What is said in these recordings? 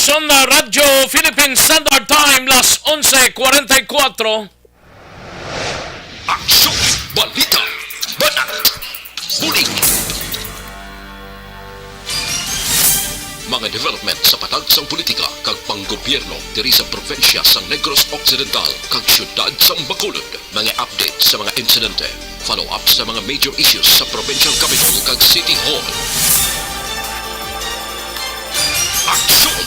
Aksyon na Radyo Philippine Standard Time, las 11:44. Aksyon, balita, banat, huling. Mga development sa patagsang politika kag panggobyerno diri sa probinsya sa Negros Occidental kag syudad sa Bacolod. Mga update sa mga insidente, follow-up sa mga major issues sa provincial capital kag City Hall. Aksyon,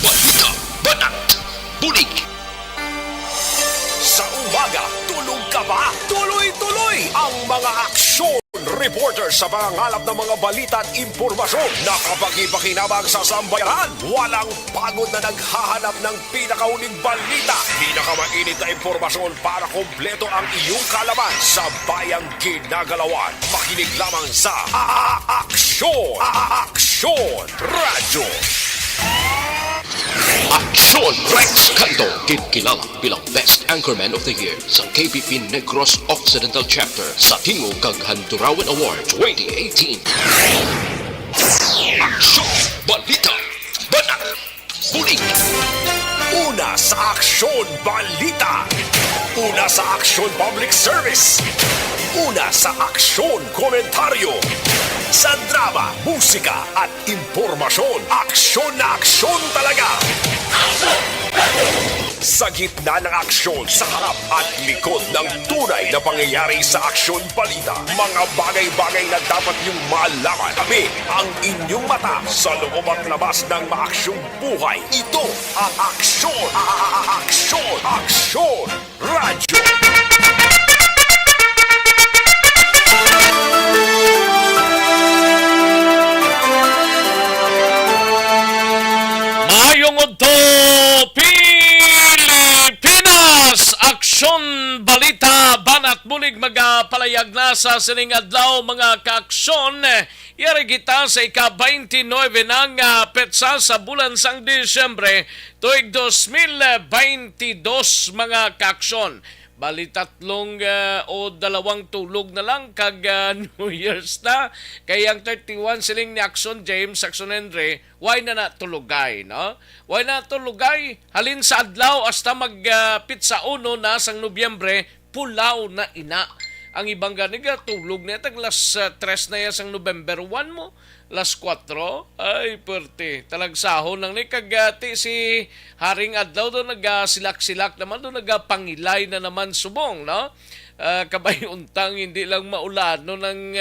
balita, banat, bulig. Sa umaga, tulog ka ba? Tuloy-tuloy ang mga aksyon reporter sa pangangalap ng mga balita at impormasyon na kapag-ipakinabang sa sambayanan. Walang pagod na naghahanap ng pinakauling balita. Pinakamainit na impormasyon para kompleto ang iyong kalaman sa bayang ginagalawan. Makinig lamang sa Aksyon! Aksyon Radyo! Aksyon Rex Canto, kilala bilang Best Anchorman of the Year sa KBP Negros Occidental Chapter sa Tingog kag Handurawan Award 2018. Aksyon, balita, banat, bulig. Una sa Aksyon Balita. Una sa Aksyon Public Service. Una sa Aksyon Komentaryo. Sa drama, musika at impormasyon, aksyon na aksyon talaga. Sa gitna ng aksyon, sa harap at likod ng tunay na pangyayari sa Aksyon Balita, mga bagay-bagay na dapat niyong malaman. Kami ang inyong mata sa loob at labas ng maaksyong buhay. Ito ang Aksyon! Aksyon! Aksyon! Radyo! Mayong udto Pilipinas! Aksyon, balita, banat, bulig, magapalayag na sa sining adlaw mga kaaksyon. Yari kita sa ika-29 ng petsa sa bulan sang Disyembre tuig 2022 mga kaaksyon. Bali tatlong o dalawang tulog na lang kag New Year's na. Kaya ang 31 siling ni Aksyon James, Aksyon Henry, why na natulugay, no? Why na natulugay? Halin sa adlaw hasta pizza 1 na sang Nobyembre, pulaw na ina. Ang ibang ganiga, tulog na tag las 3 na yan sang November 1 mo. Las 4, ay perte. Talagsahon lang ni kagati si Haring Adlaw doon nagasilak-silak naman doon nagapangilay na naman subong, no? Kabay untang hindi lang maulan no ng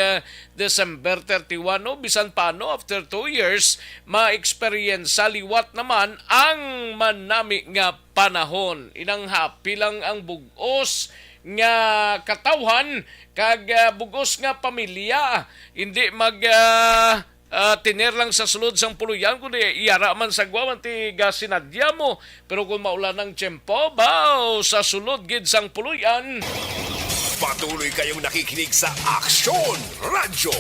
December 31 no bisan paano after 2 years ma-experience liwat naman ang manami nga panahon. Inang happy lang ang bugos nga katawhan kag bugos nga pamilya hindi tiner lang sa sulod sang puluyan kundi iyara man sa gwaman ti gasinadya mo pero kung maulan ng tiyempo baw sa sulod gid sang puluyan. Patuloy kayong nakikinig sa Aksyon Radyo.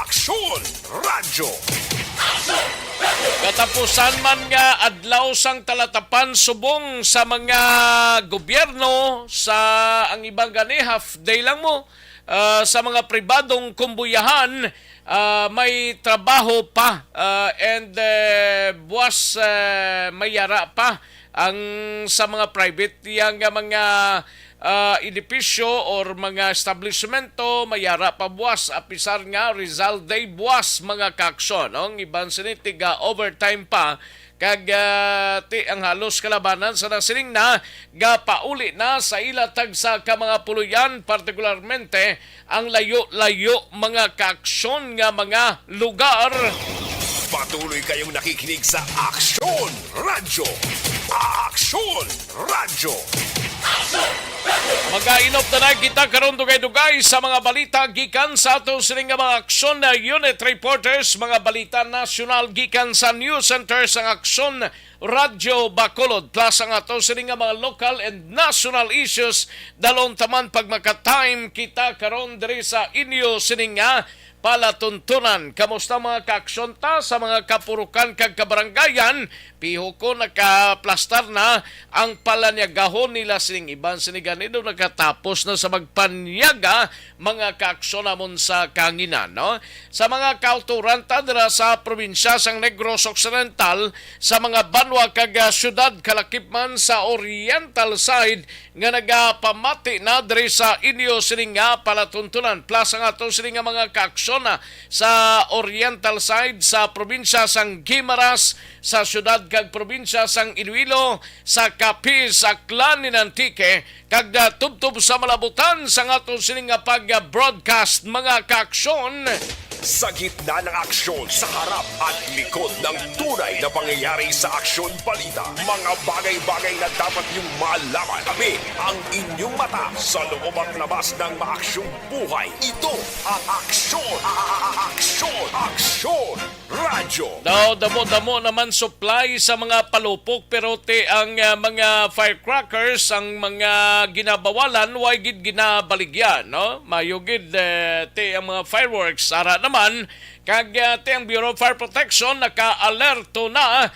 Aksyon Radyo. Katapusan man nga adlaw sang talatapan subong sa mga gobyerno sa ang ibang gani half day lang mo sa mga pribadong kumbuyahan may trabaho pa and buwas mayara pa ang sa mga private yang mga edipisyo or mga establishmento mayara pa buwas apisar nga Rizal Day buwas mga kaaksyon ang iban sinitiga overtime pa kag ti ang halos kalabanan sa nasiling na gapauli na sa ilatag sa ka mga puluyan partikularmente ang layo-layo mga kaaksyon nga mga lugar. Patuloy kayong nakikinig sa Aksyon Radyo. Aksyon Radyo. Magainop na kita karon dugay-dugay sa mga balita gikan sa ato sining mga aksyon na unit reporters, mga balita nasyonal gikan sa news center sa Aksyon Radyo Bacolod plus ang ato sining mga local and national issues dalon taman pag maka-time kita karon diri sa inyo sining palatuntunan. Kamusta mga kaaksyon ta sa mga kapurukan kag kabaranggayan? Piho ko nakaplastar na ang palanyagahon nila sining iban siniganido nakatapos na sa magpanyaga mga kaaksyon namon sa kanginan. No? Sa mga kauturan ta dira sa probinsya sang Negros Occidental, sa mga banwa kag syudad kalakip man sa Oriental side nga nagapamati na diri sa inyo sining nga palatuntunan. Plus ang ato sining nga mga kaaksyon na sa Oriental side sa probinsya sang Guimaras, sa syudad kag probinsya sang Iloilo, sa Capiz, sa Aklan ni Antique, kag tubtob sa malabutan sa ato sining nga pag-broadcast mga kaaksyon. Sa gitna ng aksyon, sa harap at likod ng tunay na pangyayari sa Aksyon Balita, mga bagay-bagay na dapat niyong malaman. Kami ang inyong mata sa loob at labas ng maaksyong buhay. Ito ang Aksyon! Aksyon! Aksyon! Radyo! Daw damo-damo naman supply sa mga palupok pero te ang mga firecrackers ang mga ginabawalan way gid ginabaligyan, no? Mayugid te ang mga fireworks ara naman kag te ang Bureau of Fire Protection naka-alerto na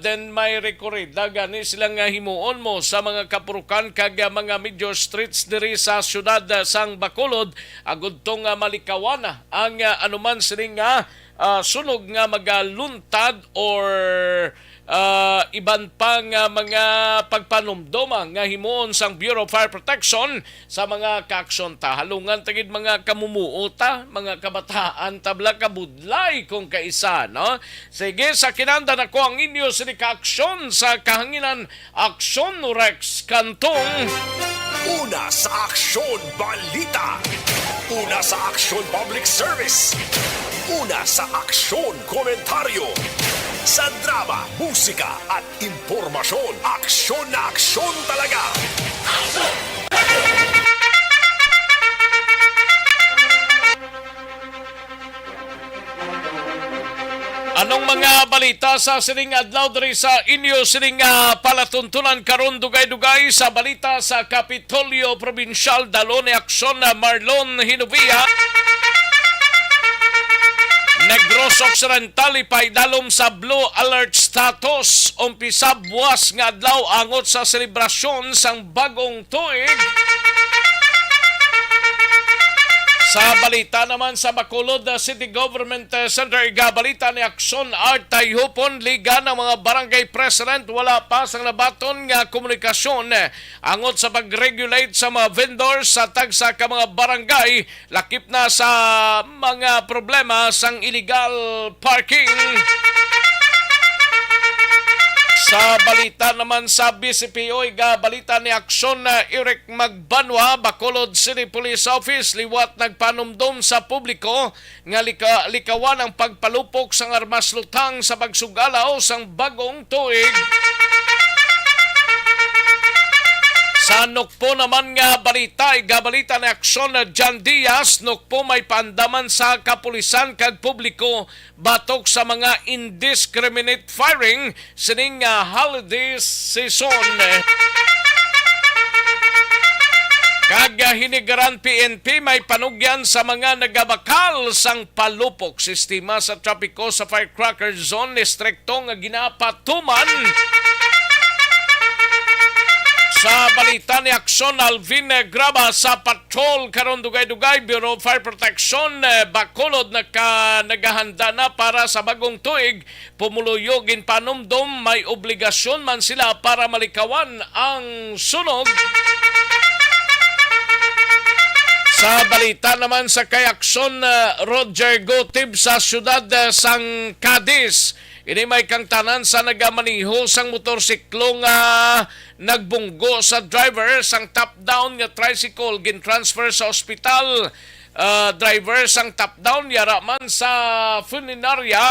then may rekorida gani silang himuon mo sa mga kapurukan kag mga major streets diri sa syudad sang Bacolod agud tong malikawan ang anuman sining sunog nga magaluntad or iban pang mga pagpanumdoma nga himuon sang Bureau of Fire Protection sa mga kaaksyon ta. Halungan tagid mga kamumuota, mga kabataan, tabla kabudlay kung kaisa, no? Sige, sa kinanda na ko ang inyo sa kaaksyon sa kahanginan Aksyon Rex Kantong. Una sa Aksyon Balita. Una sa Aksyon Public Service. Una sa Aksyon Komentaryo. Sa drama, musika at impormasyon, aksyon na aksyon talaga. Anong mga balita sa sining adlaw diri sa inyo sining palatuntunan karon dugay-dugay sa balita sa Kapitolyo Provincial dalo ni aksyon na Marlon Hinovia. Negros Occidental ipaidalom sa Blue Alert status. Umpisa buwas nga adlaw angot sa selebrasyon sang bagong tuig. Sa balita naman sa Bacolod City Government Center, igabalita ni Aksyon Art Tayhupon, liga ng mga barangay president, wala pa sang nabaton nga komunikasyon angot sa pag-regulate sa mga vendors sa tagsa ka mga barangay, lakip na sa mga problema sang illegal parking. Sa balita naman sa BCPO, balita ni Aksyon na Eric Magbanwa, Bacolod City Police Office, liwat nagpanumdum sa publiko nga likawan ang pagpalupok sang armas lutang sa pagsugalaw sang bagong tuig. Sa Nukpo naman nga balita, igabalita ni Aksyon na John Diaz, Nukpo may pandaman sa kapulisan kag publiko batok sa mga indiscriminate firing sining holiday season. Kag hinigaran PNP may panugyan sa mga nagabakal sang palupok. Sistema sa trapiko sa firecracker zone ni strikto nga ginapatuman. Sa balita ni Aksyon, Alvin Graba sa patrol karon dugay-dugay Bureau of Fire Protection Bacolod nagahanda na para sa bagong tuig. Pumuluyogin panumdum, may obligasyon man sila para malikawan ang sunog. Sa balita naman sa kay Aksyon, Roger Gotib sa syudad sang Cadiz. Ini may kang tanan sa nagamaniho sang motorsiklo nga nagbunggo sa driver sang top-down nga tricycle gin-transfer sa ospital. Driver sang top-down yara man sa funeraria.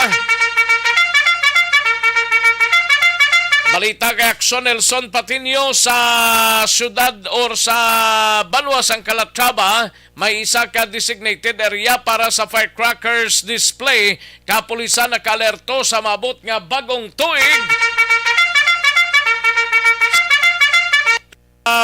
Balita kay Aksyon Nelson Patinio sa syudad or sa Banwa sang Calatrava, may isa ka designated area para sa firecrackers display. Kapulisan nakalerto sa mabot nga bagong tuig.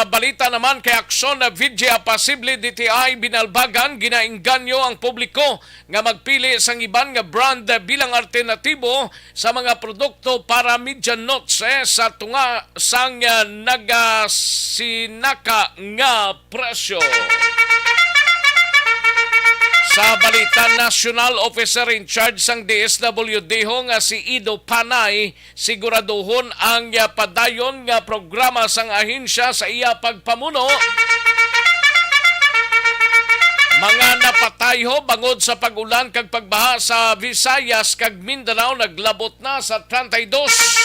Balita naman kay aksyon na Vidya Pasible DTI binalbagan ginaingganyo ang publiko nga magpili sang iban nga brand bilang alternatibo sa mga produkto para media notes sa tunga sang nagasinaka nga presyo. Sa balita, National Officer in Charge sang DSWD nga si Ido Panay siguraduhon ang padayon nga programa sang ahensya sa iya pagpamuno. Mga napatayho bangod sa pagulan kag pagbaha sa Visayas kag Mindanao naglabot na sa 32.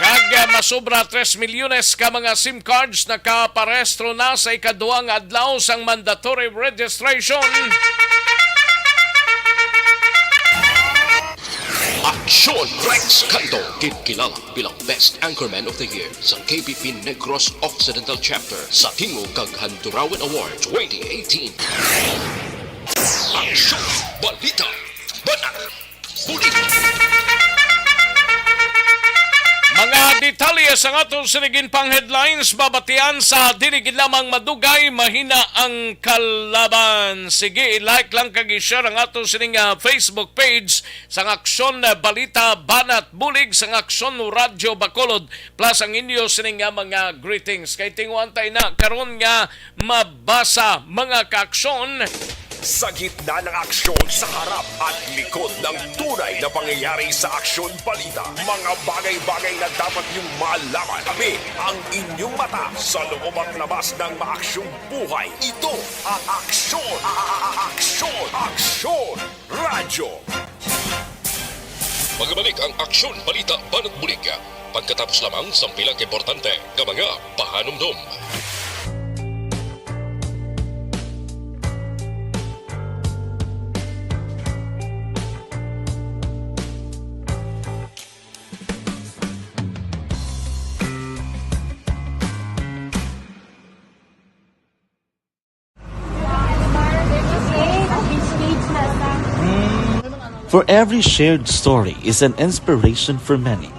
Kag masobra 3 milyones ka mga SIM cards na kaparehistro na sa ikaduhang adlaw sang mandatory registration. Aksyon Rex Canto, kilala bilang Best Anchorman of the Year sa KBP Negros Occidental Chapter sa Tingog kag Handurawan Award 2018. Aksyon, balita, banat, bulig. Mga detalye sa atong sinigin pang headlines, babatian sa dinigid lamang madugay, mahina ang kalaban. Sige, i-like lang kag i-share ang atong sining Facebook page sa Aksyon Balita Banat Bulig sa Aksyon Radyo Bacolod plus ang inyo sining mga greetings. Kay tinguan tayo na karon nga mabasa mga kaaksyon. Sa gitna ng aksyon, sa harap at likod ng tunay na pangyayari sa Aksyon Balita, mga bagay-bagay na dapat niyong malaman. Kami ang inyong mata sa loob at labas ng maaksyong buhay. Ito ang Aksyon! Aksyon! Aksyon! Radyo! Magbalik ang Aksyon Balita Banat Bulig pagkatapos lamang sa pilang importante nga mga pahanumdum. For every shared story is an inspiration for many.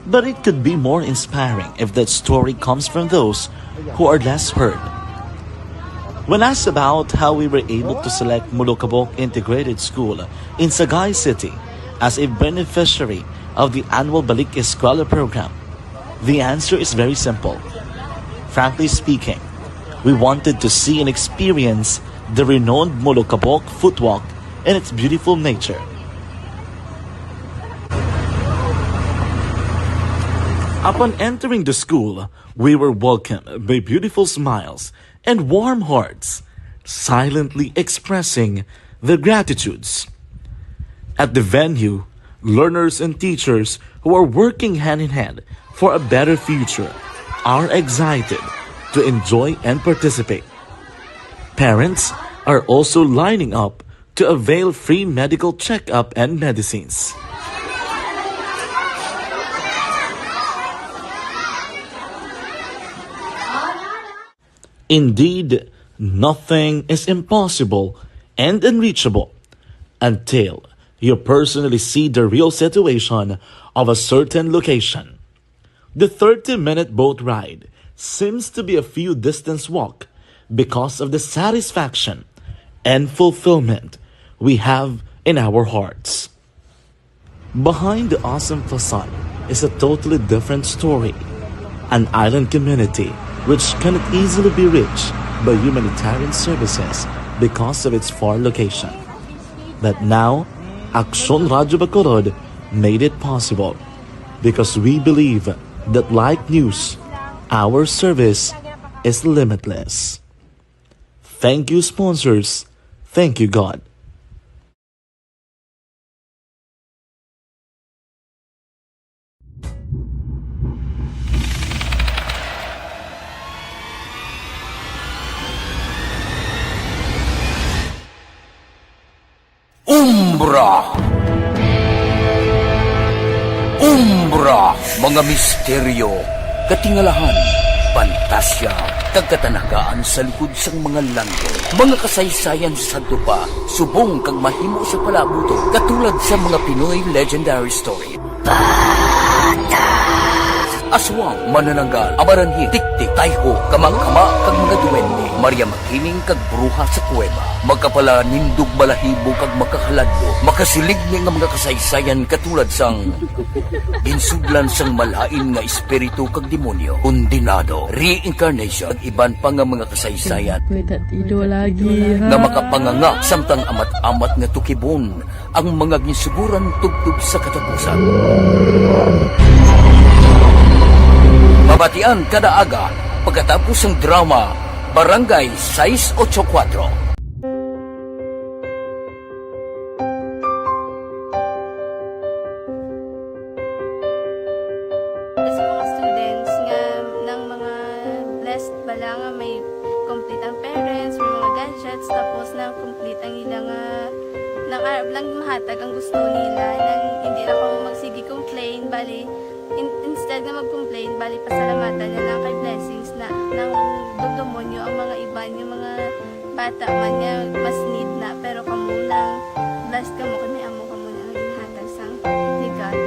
But it could be more inspiring if that story comes from those who are less heard. When asked about how we were able to select Mulukabok Integrated School in Sagay City as a beneficiary of the annual Balik Eskwela program, the answer is very simple. Frankly speaking, we wanted to see and experience the renowned Mulukabok footwalk in its beautiful nature. Upon entering the school, we were welcomed by beautiful smiles and warm hearts, silently expressing their gratitudes. At the venue, learners and teachers who are working hand in hand for a better future are excited to enjoy and participate. Parents are also lining up to avail free medical checkup and medicines. Indeed, nothing is impossible and unreachable until you personally see the real situation of a certain location. The 30-minute boat ride seems to be a few distance walk because of the satisfaction and fulfillment we have in our hearts. Behind the awesome facade is a totally different story. An island community which cannot easily be reached by humanitarian services because of its far location. But now, Aksyon Radyo Bacolod made it possible because we believe that like news, our service is limitless. Thank you, sponsors. Thank you, God. Umbra, mga misteryo, katingalahan, pantasya, tagkatanakaan sa likod sang mga langit, mga kasaysayan sa dupa, subong kag mahimo sa palabuto, katulad sa mga Pinoy legendary story. aswang, manananggal, amaranhit, tiktik, tayho, kamang-kama, kag mga duwende, Maria Makining kag bruha sa kuweba. Magkapala nindog balahibo kag makahaladlo, makasilig ni nga mga kasaysayan katulad sang ginsudlan sang malain nga espiritu kag demonyo, kondinado, reincarnation, ag iban pa nga mga kasaysayan May tatido lagi, ha? nga makapanganga samtang amat-amat nga tukibon ang mga ginsuguran tugtog sa katapusan. Mabatian kada aga pagkatapos ng drama Barangay 684. Sa mga students nga ng mga blessed bala nga may complete ang parents, may mga gadgets, tapos na complete ang ilang nang arab lang mahatag ang gusto nila nang hindi na ako magsigi complain bali instead na mag-complain bali pasalamatan na lang kay blessings na nang demonyo ang mga iban yung mga bata man niya mas need na pero kamo lang blessed kamo kami amo kamo na ginhatag sang ni God.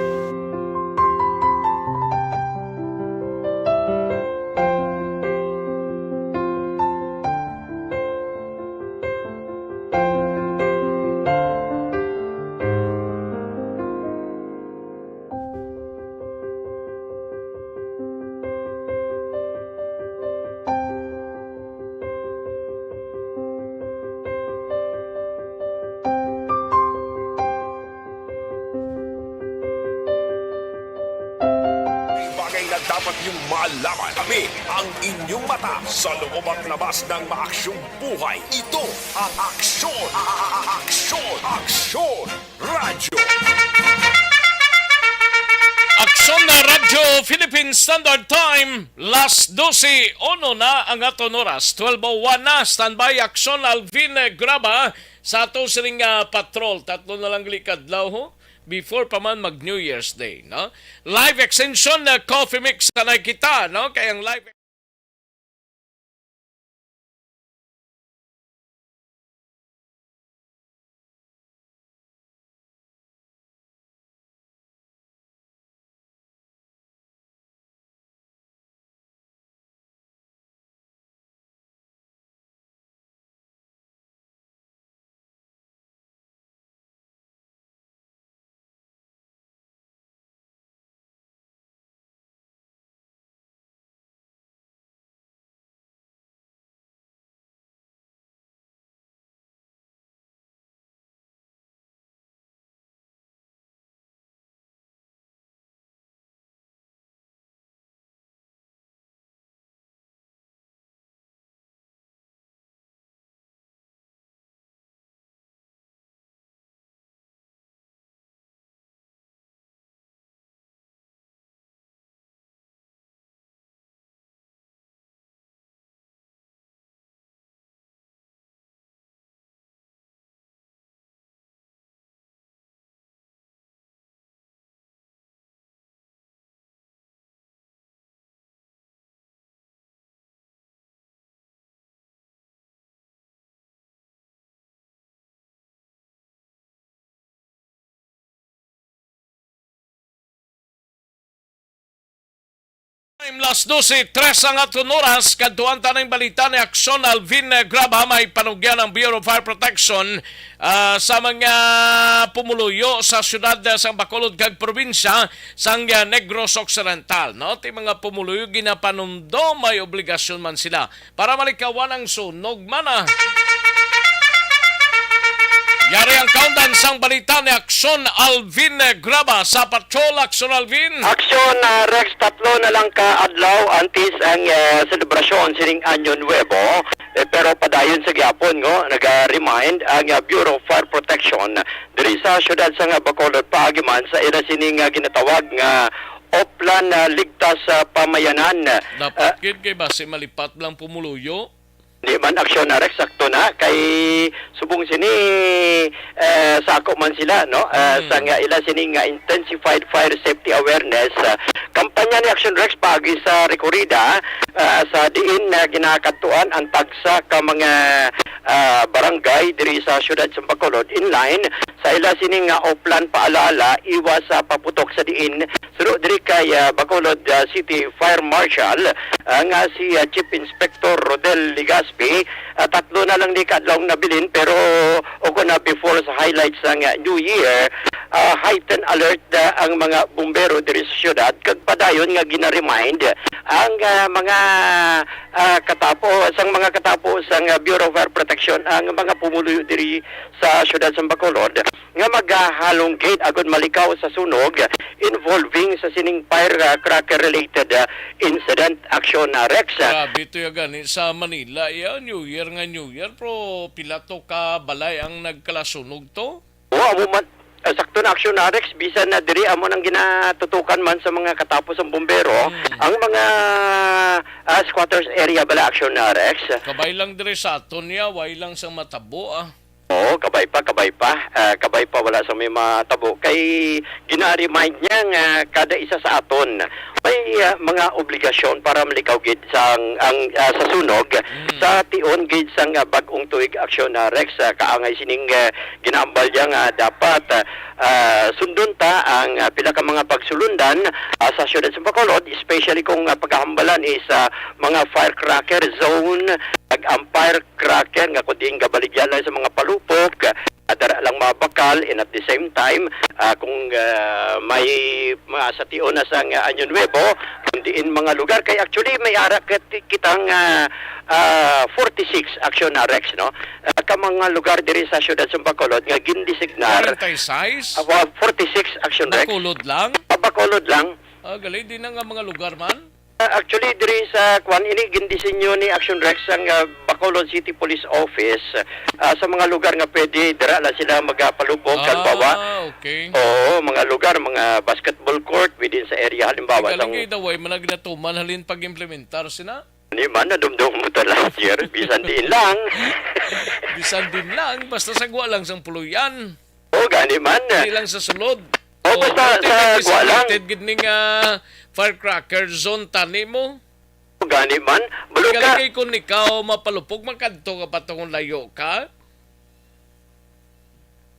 Bagay na dapat niyong malaman. Kami ang inyong mata sa loob at labas ng maaksyong buhay. Ito ang Aksyon! Aksyon! Aksyon! Radyo! Aksyon na Radyo Philippine Standard Time, last 12, ono na ang aton oras, 12:01 na, standby Aksyon Alvin Graba sa ato siling patrol, tatlo na lang likadlaw ho, before pa man mag New Year's Day, no? Live extension na coffee mix na nakita, no? Kaya ang live last 12, 3 ang aton oras, kadtuan tanang balita ni Aksyon Alvin Graba, may panugyan ng Bureau of Fire Protection sa mga pumuluyo sa syudad sa Bacolod kag probinsya sang Negros Occidental, no? Ti mga pumuluyo ginapanundo may obligasyon man sila para malikawan ang sunog man. Yari ang countdown sang balita ni Aksyon Alvin Graba sa Patrol. Aksyon Alvin. Aksyon Rex, tatlo na lang ka adlaw antes ang selebrasyon sining Año Nuevo, pero padayon sa gyapon ngo naga-remind ang Bureau of Fire Protection diri sa syudad sa Bacolod paagiman sa ila sining ginatawag nga Oplan Ligtas Pamayanan. Dapat kay base malipat lang pumuluyo. Di man Aksyon Rex, sakto na kay subong sini sako man sila no sa nga ila sini nga intensified fire safety awareness kampanya ni Aksyon Rex pagi sa Recorrida sa diin na ginakatuan ang tagsa ka mga barangay barangay diri sa siyudad sa Bacolod in line sa ila sining oplan paalala iwas sa paputok sa diin suro diri kay Bacolod City Fire Marshal nga si Chief Inspector Rodel Ligaspi. Tatlo na lang ni kadlong nabilin pero uko na before sa highlights ng New Year heightened alert ang mga bumbero diri sa siyudad kag padayon nga gina-remind ang mga katapos ang Bureau of Fire Protection ang mga pumuluyo diri sa siyudad sa Bacolod nga maghalongkate agud malikaw sa sunog involving sa sining firecracker related incident action Rex. Grabe ito yung gani sa Manila. New Year nga New Year, pero pila to ka balay ang nagkalasunog to? Amo man sakto na action na Rex bisan na diri amo nang ginatutukan man sa mga katapos ang bumbero ang mga squatters area bala action na Rex. Kabay lang dire sa aton niya, way lang sa matabo Oo, kabay pa. Kabay pa wala sa may matabo. Kay gina-remind niya nga kada isa sa aton may mga obligasyon para malikaw gid sa sunog sa tion gid sang bag-ong tuig aksyon na Rex kaangay sining ginaambal niya nga dapat sundon ta ang pila ka mga pagsulundan sa siyudad sa Bacolod, especially kung paghahambalan is mga firecracker zone ang firecracker nga kunding gabaligyan lang sa mga palupok dara lang mabakal and at the same time kung may sa tion na sang Año Nuevo kundiin mga lugar kay actually may ara kitang 46 action na Rex no ka mga lugar diri sa siyudad sa Bacolod nga gindesignar 46? 46 action Rex Bacolod lang? Bacolod lang. Gali din na nga mga lugar man? Actually, diri sa Kwan, ini gindisenyo ni Action Rex ang Bacolod City Police Office sa mga lugar nga pwede, dira lang sila magpalubog, halimbawa. Okay. Oo, mga lugar, mga basketball court within sa area, halimbawa. Galing daw ay managnatuman halin pag-implementar sina? Hindi man, nadumdum mo to last year, bisan din lang. Bisan din lang, basta sagwa lang sang puluyan. Oo, gani man. Hindi lang sa sulod. Basta sa sagwa lang. Gid ning firecracker zone tani mo. Gani man. Bulog ka. Galing kung ikaw mapalupog, magkanto ka pa tong layo ka?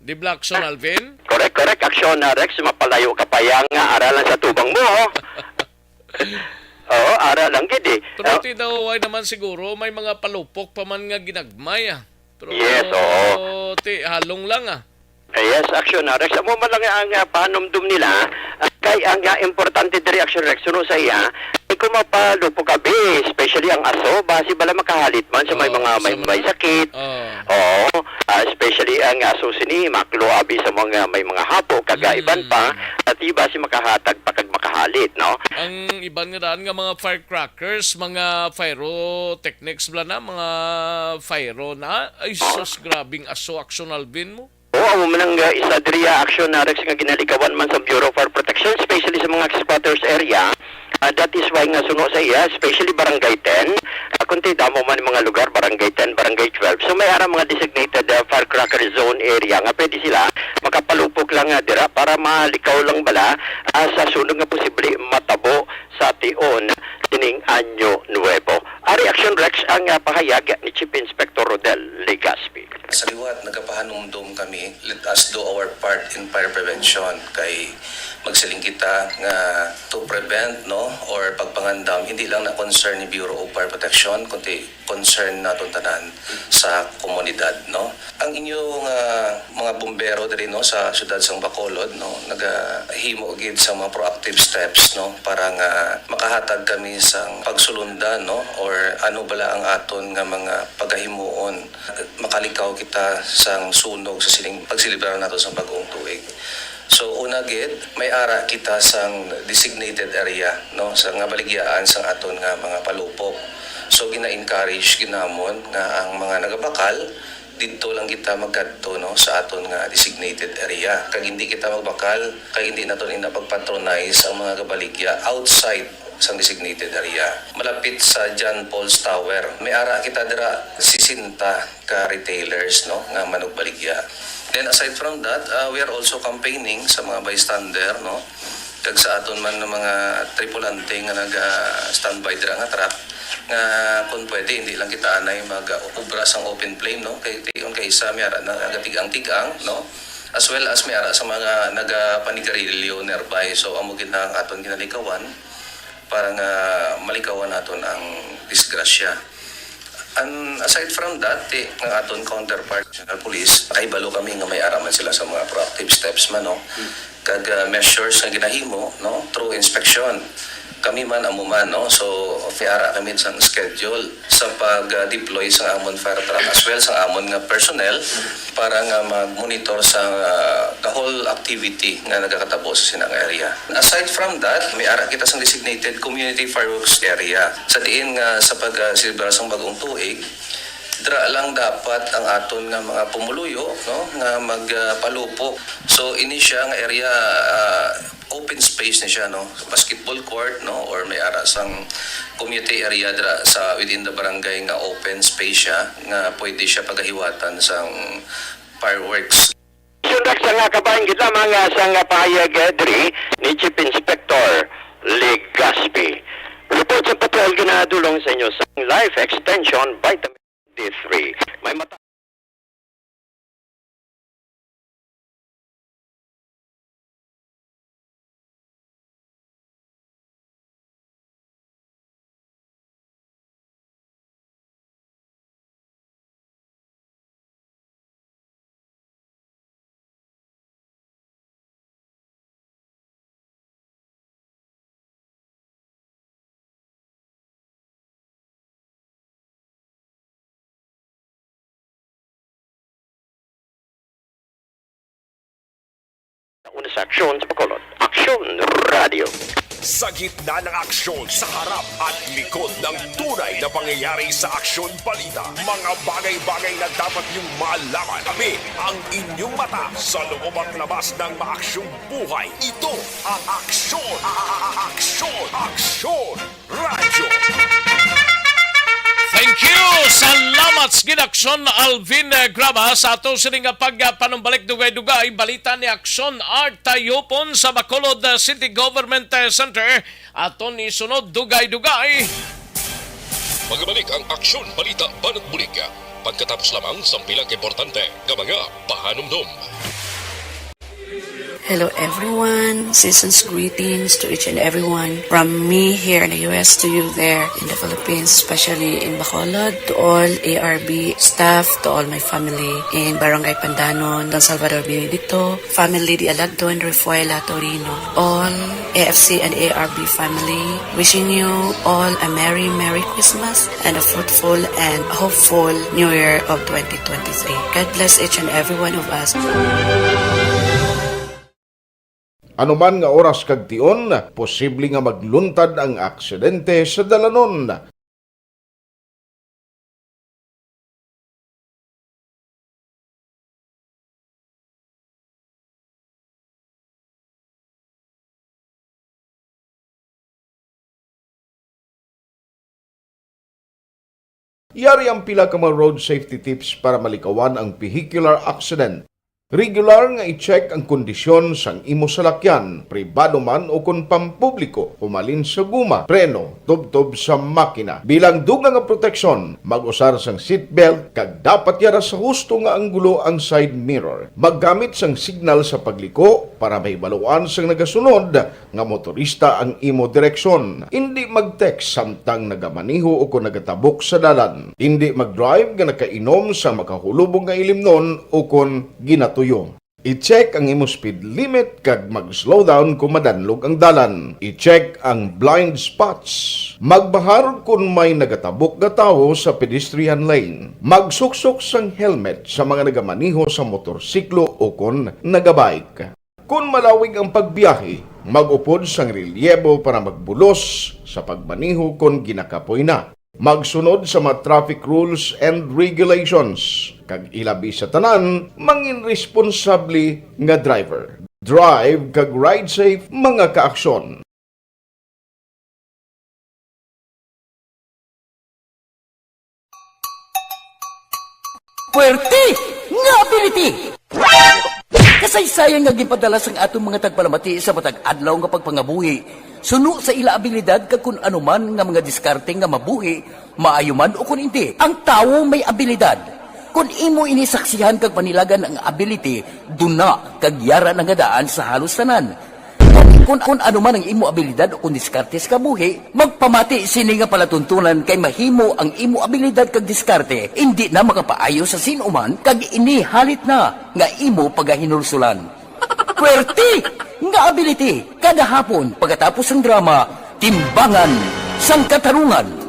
Di Blackson, Alvin? Correct. Action na Rex, mapalayo ka pa yang aralan sa tubang mo. Oo, aralan gid eh. Pero daw ay naman siguro may mga palupok pa man nga ginagmay Pero, yes, oo. Halong lang Yes, Action Rex. Amo man lang ang panumdum nila kay ang importante diri Action Rex suno sa iya ay kung mapalupog kabi, especially ang aso basi bala makahalit man sa may mga may sakit. Oo, especially ang aso sini maklo abi sa mga may mga hapo kagaiban pa at iba si makahatag pa kag makahalit, no? Ang iban nga daan nga mga firecrackers, mga pyrotechnics bla na, mga pyro na. Ay sus, grabing aso Action Alvin mo. Oo, mo man ang isa diri Action na Rex nga ginaligawan man sa Bureau of Fire Protection, especially sa mga squatters area. That is why nga suno sa iya, especially Barangay 10, kunti damo man mga lugar, Barangay 10, Barangay 12. So may ara mga designated firecracker zone area nga pwede sila makapalupok lang dira para malikaw lang bala sa sunog nga posible matabo sa tion dining Año Nuevo. Ari Action Rex ang pahayag ni Chief Inspector Rodel Legaspi. Sa liwat, nagapahanumdum kami, let us do our part in fire prevention kay magsiling kita nga to prevent no or pagpangandam hindi lang na concern ni Bureau of Fire Protection kundi concern naton tanan sa komunidad no. Ang inyong mga bumbero diri no sa siyudad sang Bacolod no nagahimo gid sa mga proactive steps no para nga makahatag kami sang pagsulundan no or ano bala ang aton nga mga pagahimuon makalikaw kita sang sunog sa siling pagsilibrar nato sa bagong tuig. So una gid may ara kita sang designated area no sa nga baligyaan sang aton nga mga palupok. So gina-encourage ginamon nga ang mga nagabakal dito lang kita magkadto no sa aton nga designated area. Kag hindi kita magbakal, kag hindi naton inapagpatronize ang mga gabaligya outside sa designated area. Malapit sa John Paul's Tower. May ara kita dira 60 ka retailers no nga manugbaligya. Then aside from that, we are also campaigning sa mga bystander no. Kag sa aton man ng mga tripulante nga naga-standby dira nga truck nga kung pwede hindi lang kita anay mag-ubra sang open flame, no, kay tion kay isa may ara na nagatigang-tigang, no, as well as may ara sa mga nagapanigarilyo nearby. So amo gid ang aton ginalikawan para nga malikawan naton ang disgrasya. And aside from that, ng aton counterpart national police, nakahibalo kami nga may araman sila sa mga proactive steps man, no, kag measures nga ginahimo, no, through inspection. Kami man amo man, no, so fiara kami sa schedule sa pag-deploy sa amon fire truck as well sa amon nga personnel para nga mag-monitor sa the whole activity nga nagakatabo sa sinang area. Aside from that, may ara kita sa designated community fireworks area sa diin nga sa pag-silbra sang bagong tuig. Dra lang dapat ang aton nga mga pumuluyo, no, nga magpalupo. So ini siya nga area open space ni siya, no, basketball court, no, or may ara sang community area dra sa within the barangay nga open space siya nga pwede siya pagahiwatan sang fireworks. Sundak sa nga kabahin kita mga sa nga pahayag diri ni Chief Inspector Legaspi. Report sa patrol ginadulong sa inyo sa Life Extension Vitamin D3. May mata una sa aksyon sa Bacolod. Aksyon Radio. Sa gitna ng aksyon sa harap at likod ng tunay na pangyayari sa Aksyon Balita, mga bagay-bagay na dapat niyong malaman. Kami ang inyong mata sa loob at labas ng maaksyong buhay. Ito ang Aksyon! Aksyon! Aksyon! Radio! Thank you! Salamat sa ginaksyon Alvin Graba sa ato sining pagpanumbalik dugay-dugay balita ni Aksyon Art Tayopon sa Bacolod City Government Center. Ato ni sunod dugay-dugay. Magbalik ang Aksyon Balita Banat Bulig. Pagkatapos lamang sa pilang importante ng mga pahanumdum. Hello everyone, season's greetings to each and everyone from me here in the US to you there in the Philippines, especially in Bacolod, to all ARB staff, to all my family in Barangay Pandanon, Don Salvador Benedicto, family Di Alagdo and Refuela Torino, all AFC and ARB family, wishing you all a Merry Christmas and a fruitful and hopeful New Year of 2023. God bless each and every one of us. Anuman nga oras kag tion, posible nga magluntad ang aksidente sa dalanon. Yari ang pila ka mga road safety tips para malikawan ang vehicular accident. Regular nga i-check ang kondisyon sang imo salakyan, pribado man o kun pampubliko, humalin sa guma, preno, tubtob sa makina. Bilang dugang nga proteksyon, mag-usar sang seatbelt kag dapat yara sa husto nga anggulo ang side mirror. Maggamit sang signal sa pagliko para mahibaluan sang nagasunod nga motorista ang imo direksyon. Hindi mag-text samtang nagamaniho o kung nagatabok sa dalan. Hindi mag-drive nga nakainom sa makahulubong nga ilimnon o kung ginato I-check ang imo speed limit kag mag-slow down kung madanlog ang dalan. I-check ang blind spots. Magbahar kung may nagatabok na tao sa pedestrian lane. Magsuksok sang helmet sa mga nagamaniho sa motorsiklo o kung nagabike. Kung malawig ang pagbiyahe, mag-upod sang relyebo para magbulos sa pagmaniho kung ginakapoy na. Magsunod sa mga traffic rules and regulations. Kag ilabi sa tanan, mangin responsable nga driver. Drive kag ride safe mga kaaksyon. Puwerte nga ability! Kasaysayan nga gipadala sang atong mga tagpalamati sa matag adlaw nga pagpangabuhi. Suno sa ila abilidad kag kun anuman nga mga diskarte nga mabuhi, maayo man o kun hindi. Ang tawo may abilidad. Kung imo inisaksihan kag panilagan ang ability, duna kag yara nga daan sa halos tanan. Kung ano man ang imo abilidad o kung diskarte sa kabuhi, magpamati sini nga palatuntunan kay mahimo ang imo abilidad kag diskarte, hindi na makapaayo sa sinuman kag inihalit na nga imo pagahinulsulan. Pwerte nga ability kada hapon pagkatapos ng drama, Timbangan sang Katarungan.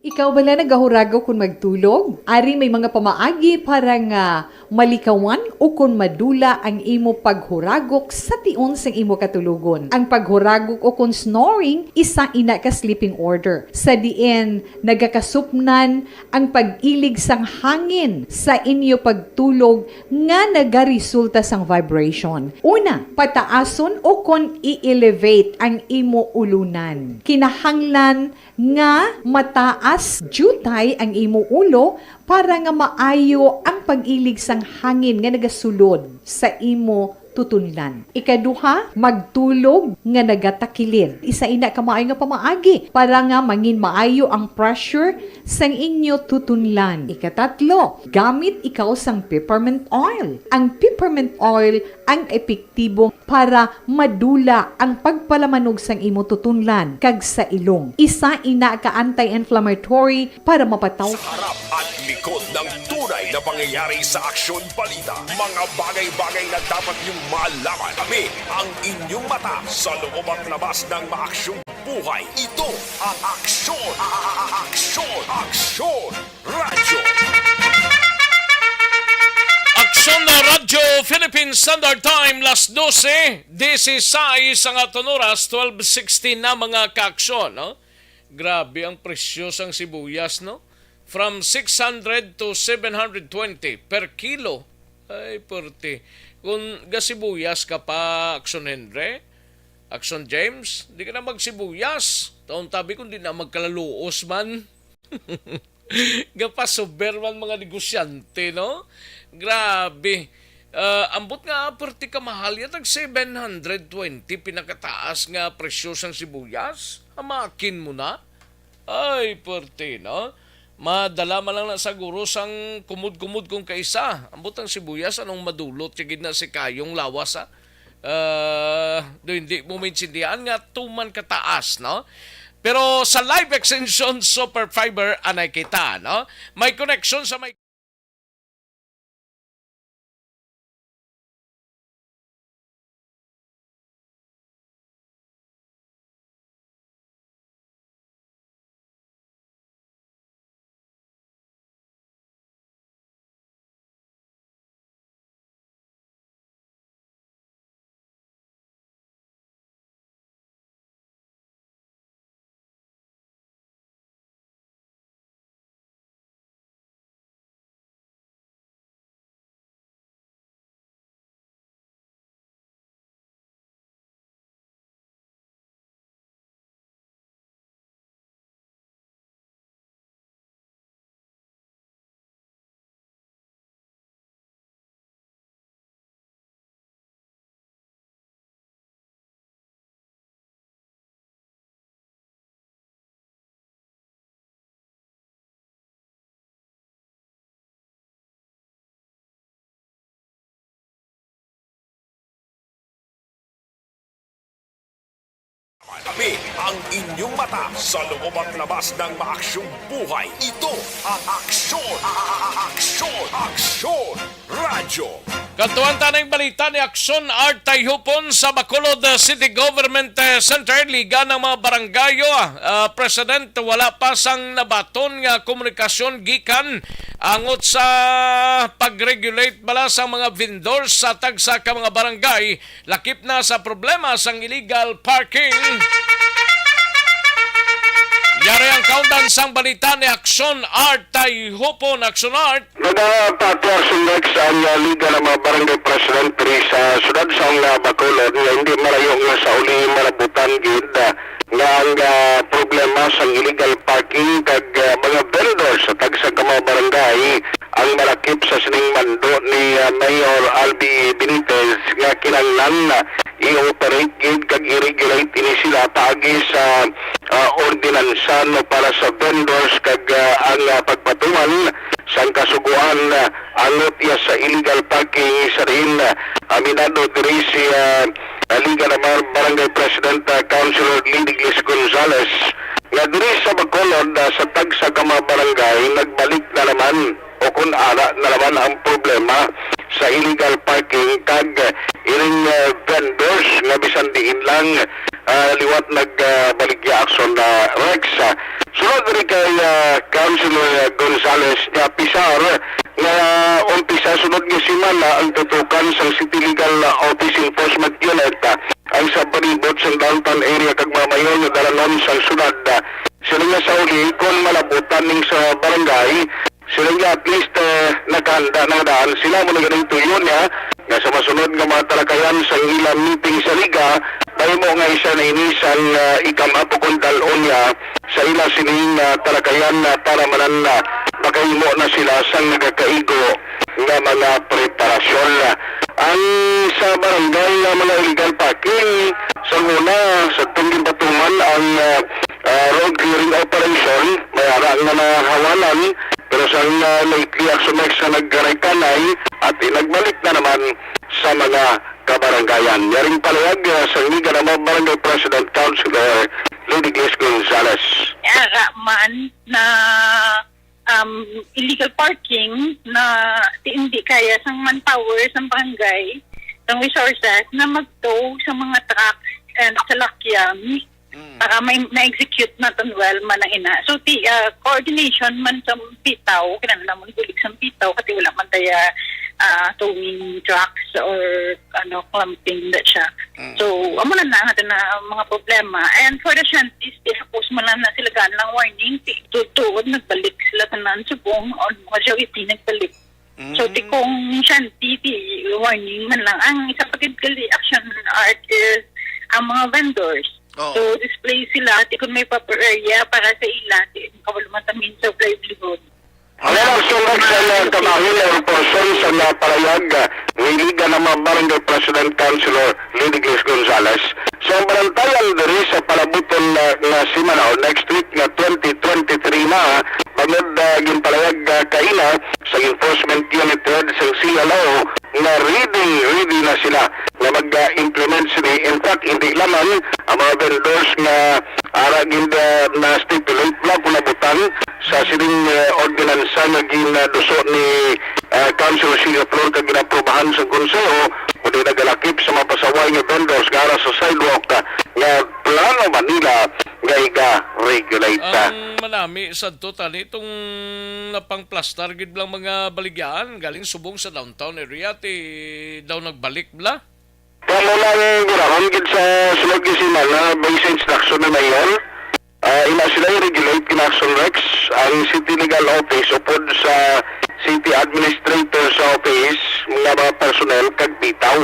Ikaw bala nagahuragaw kung magtulog? Ari may mga pamaagi para nga malikawan o kung madula ang imo paghuragok sa tion sang imo katulugon. Ang paghuragok o kung snoring, isa ina ka sleeping order. Sa diin, nagakasupnan ang pag-ilig sang hangin sa inyo pagtulog nga nagaresulta sang vibration. Una, pataason o kung i-elevate ang imo ulunan. Kinahanglan nga mataas jutay ang imo ulo para nga maayo ang pag-ilig sang hangin nga nagasulod sa imo tutunlan. Ikaduha, magtulog nga nagatakilid. Isa ina ka maayo nga pamaagi para nga mangin maayo ang pressure sang inyo tutunlan. Ikatatlo, gamit ikaw sang peppermint oil. Ang peppermint oil ang epektibo para madula ang pagpalamanog sang imo tutunlan kag sa ilong. Isa ina ka anti-inflammatory para mapataw Harap at likod ng tunay na pangyayari sa aksyon balita. Mga bagay-bagay na dapat niyong malaman. Kami ang inyong mata sa loob at labas ng maaksyong buhay. Ito ang Aksyon! Aksyon! Aksyon! Radyo! Aksyon na Radyo Philippine Standard Time, las 12, 16 ang atong oras, 12:16 na mga kaaksyon, no? Grabe ang presyo sang sibuyas, no? From 600 to 720 per kilo. Ay, porte. Kung gasibuyas ka pa, Aksyon Henry, Aksyon James, di ka na magsibuyas. Taon tabi kung di na magkalaluos man. Gapasuber man mga negosyante, no? Grabe. Ambot nga, porte ka mahal yan. Tag 720, pinakataas nga presyo sang sibuyas. Amakin mo na. Ay, porte, no? Madala man lang na siguro sang kumud-kumud kung kaisa. Ambot ang sibuyas, anong madulot? Sigid na si Kayong lawas, ha? Do hindi mo maintindihan nga tuman kataas, no? Pero sa live extension super fiber anay kita, no? May connection sa may Kami ang inyong mata sa loob at labas ng maaksyong buhay. Ito ang Aksyon! Aksyon! Aksyon! Radyo! Kantuan tanang balita ni Aksyon Art Tayhupon sa Bacolod City Government Center. Liga ng mga baranggayo. President, wala pa sang nabaton nga komunikasyon gikan angot sa pag-regulate bala sa mga vendors sa tagsa ka mga barangay. Lakip na sa problema sang illegal parking. Yari ang countdown sang balita ni Aksyon Art Tayhupon. Aksyon Art. Nagpapasyon next ang Liga ng mga Barangay President sa sudad sang Bacolod nga hindi marayo nga sa uli marabutan gid nga ang problema sa illegal parking kag mga vendors sa tagsa ka mga barangay ang malakip sa sining mando ni Mayor Albi Benitez nga kinahanglan na i-operate gid kag i-regulate ini sila paagi sa ordinansa no para sa vendors kag ang pagpatuman sang kasuguan angot iya sa illegal parking sa rin aminado diri si Liga Namar Barangay President Councilor Lindiglis Gonzales nga diri sa Bacolod sa tagsa ka mga barangay nagbalik na naman o kung ara na naman ang problema sa illegal parking kag iring vendors nga bisan diin lang liwat nagbaligya aksyon na Rex. Sunod rin kay Councilor Gonzales nga pisar nga umpisa sunod nga simana ang tutukan sa City Legal Office Enforcement Unit ang sa palibot sa downtown area kag mamayon nga dalanon sa sunod. Sila nga sa uli kung malabutan ning sa barangay sila nga at least nakahanda na daan sila mo na ganang tuyo niya nga sa masunod nga mga talakayan sa ilang meeting sa liga tayo mo nga isa na inisan ikam-up o kung dalon niya sa ilang sining talakayan para manan makahimo na sila sa nagakaigo nga mga preparasyon. Ang sa barangay nga mga illegal parking sa muna sa tungging patuman ang road clearing operation may arang na nahawalan pero sa lately action next sa nagkanay at nagbalik na naman sa mga kabaranggayan. Yaring palayag sa Liga ng Barangay President Councilor Lindiglis Gonzales. Man na illegal parking na hindi kaya sang manpower sang barangay, sang resources na mag-tow sa mga trucks and salakyan para ma-execute natin well man ang ina. So, coordination man sa bitaw, kinala naman bulig sa bitaw kasi wala man tayo towing trucks or clumping that siya. So, amo na natin na mga problema. And for the shanties, suppose man na sila ng warning, tutuod, nagbalik sila tanan subong o majority nagbalik. So, kung shanty, warning man lang. Ang isa pagkakali action art is ang mga vendors. So, display sila, kung may proper area para sa ilan, kawalumatamin sa livelihood. Ang sunod sa kamahil ang person sa napalayag ng Liga ng Barangay President Councilor Lindiglis Gonzales sa barantayan diri sa palabuton na Simanao next week na 2023 na pagod ginpalayag kaina sa enforcement unit head sa CLO na ready na sila na mag-implement sila. In fact, hindi laman ang mga vendors na aragin na stipulate na punabutan sa sining ordinansa na ginaduso ni Councilor Sheila Flor kag ginaprobahan sa Konseho kundi nagalakip sa mga pasaway nga vendors nga ara sa sidewalk nga plano Manila nga iga-regulate. Ang manami sa total itong napang-plastar gid lang mga baligyaan galing subong sa downtown area daw nagbalik bla. Kamo lang gurahon gid sa sulod gisimal na base instruction na mayor. Ina sila i-regulate kinaction Rex ang City Legal Office upod sa City Administrator sa Office mga personnel kag bitaw.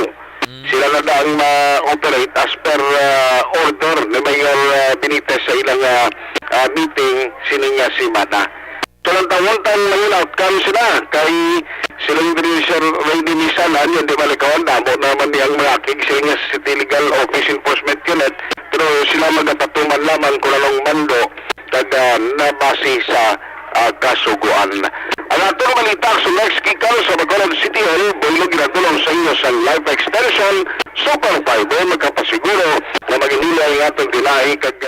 Sila na daang ma-operate as per order ni Mayor Benitez sa ilang meeting sininga si Mata. So lang tawon-tawon na yun outcome sila kay silang ready ni Salan yung di malikawan damo naman niyang malakig sininga sa City Legal Office Enforcement Unit pero sila magapatuman lamang kung anong mando kag nabase sa kasuguan. Ang atong balita sa next kikal sa Bacolod City Hall, buhilog ginatulong sa inyo sa life extension, super fiber, magkapasiguro na maginila ang atong dinahi kag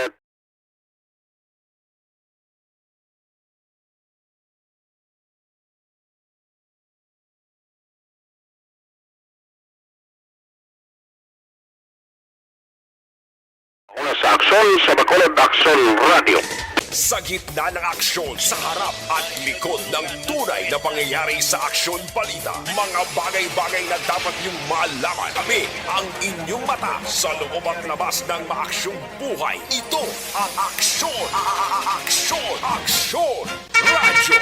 una sa aksyon sa Bacolod Action Radio. Sa gitna ng aksyon sa harap at likod ng tunay na pangyayari sa aksyon balita. Mga bagay-bagay na dapat niyong malaman. Kami ang inyong mata sa loob at labas ng maaksyong buhay. Ito ang aksyon. Aksyon Radio.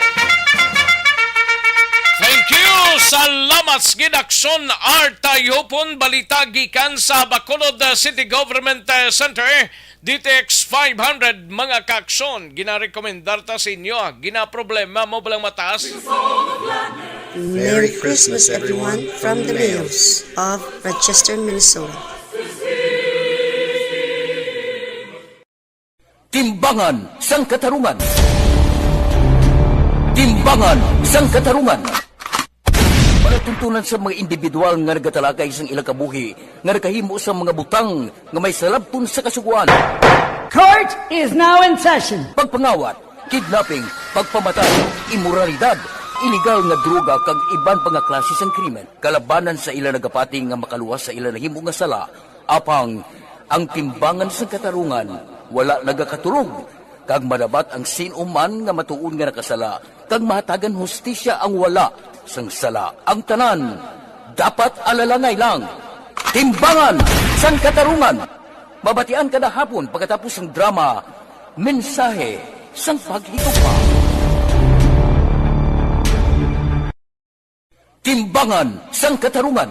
Thank you! Salamat sa ginaksyon Arta Yopon balita gikan sa Bacolod City Government Center DTX 500 mga kaakson, ginarekomendar ta sa inyo, ginaproblema mo balang mataas. Merry Christmas, everyone, from the Mayors of Rochester, Minnesota. Timbangan sang katarungan. Timbangan sang katarungan. Panatuntunan sa mga individual nga nagatalakay sang ilang kabuhi, nga nakahimo sa mga butang nga may salabton sa kasuguan. Court is now in session. Pagpangawat, kidnapping, pagpamatay, imoralidad, illegal nga droga kag iban pa nga klase sang krimen, kalabanan sa ilang nagapati nga makaluwas sa ilang nahimo nga sala, apang ang timbangan sa katarungan wala nagakatulog, kag madabat ang sinuman nga matuon nga nakasala, kag mahatagan hustisya ang wala sang sala. Ang tanan dapat alalangay lang. Timbangan sang katarungan. Mabatian kada hapon pagkatapos ng drama, mensahe sang paghigugma. Timbangan sang katarungan.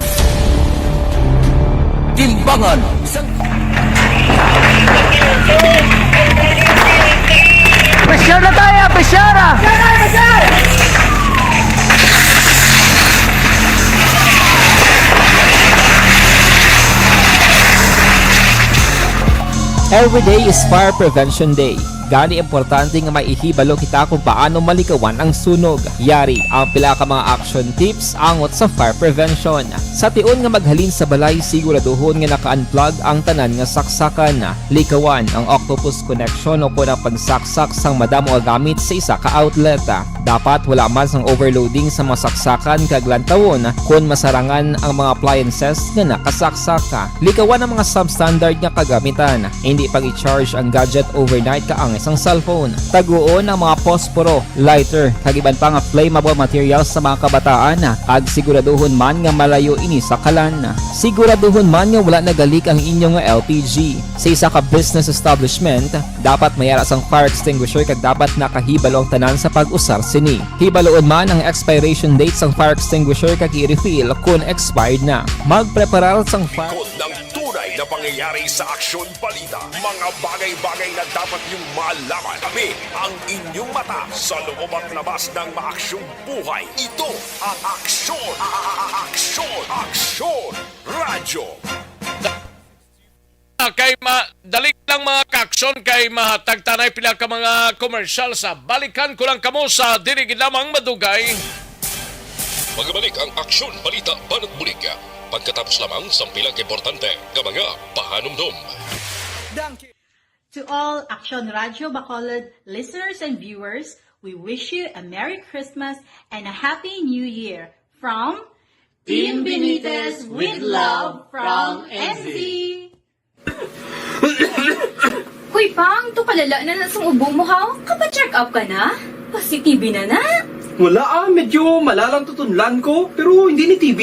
Timbangan sang... Presyara tayo! Presyara! Every day is Fire Prevention Day. Gani importante nga maihibalo kita kung paano malikawan ang sunog. Yari ang pila ka mga action tips angot sa fire prevention. Sa tion nga maghalin sa balay, siguraduhon nga naka-unplug ang tanan nga saksakan. Likawan ang octopus connection o kung ang pagsaksak sang madamo nga gamit sa isa ka outlet. Dapat wala man sang overloading sa mga saksakan kag lantawon kung masarangan ang mga appliances nga nakasaksaka. Likawan ang mga substandard nga kagamitan. Hindi pag i-charge ang gadget overnight kaang isang cellphone. Taguon ang mga posporo, lighter, kag iban pa nga flammable materials sa mga kabataan. Kag siguraduhon man nga malayo ini sa kalan. Siguraduhon man nga wala nagalik ang inyong LPG. Sa isa ka business establishment, dapat mayara sang fire extinguisher kag dapat nakahibalo ang tanan sa pag-usar sini. Hibaloon man ang expiration date sang fire extinguisher kag i-refill kung expired na. Magpreparar sang fire ng tunay na pangyayari sa Aksyon Balita. Mga bagay-bagay na dapat niyong malaman. Kami ang inyong mata sa loob at labas ng maaksyong buhay. Ito ang Aksyon! Aksyon! Aksyon! Radyo! Kay dalik lang mga kaakson kay mahatag tanay pila ka mga commercial sa balikan ko lang kamo sa dirigid lamang madugay. Magbalik ang Aksyon Balita Banat Bulika. Pagkatapos lamang sa pila ka importante nga mga pahanumdum. To all Action Radio Bacolod listeners and viewers, we wish you a Merry Christmas and a Happy New Year from Team Benitez with love from NZ. Hoy Pang, to palala na nasang ubo mo ha? Kapa-check up ka na? Kasi TB na. Wala medyo malalang tutunlan ko, pero hindi ni TB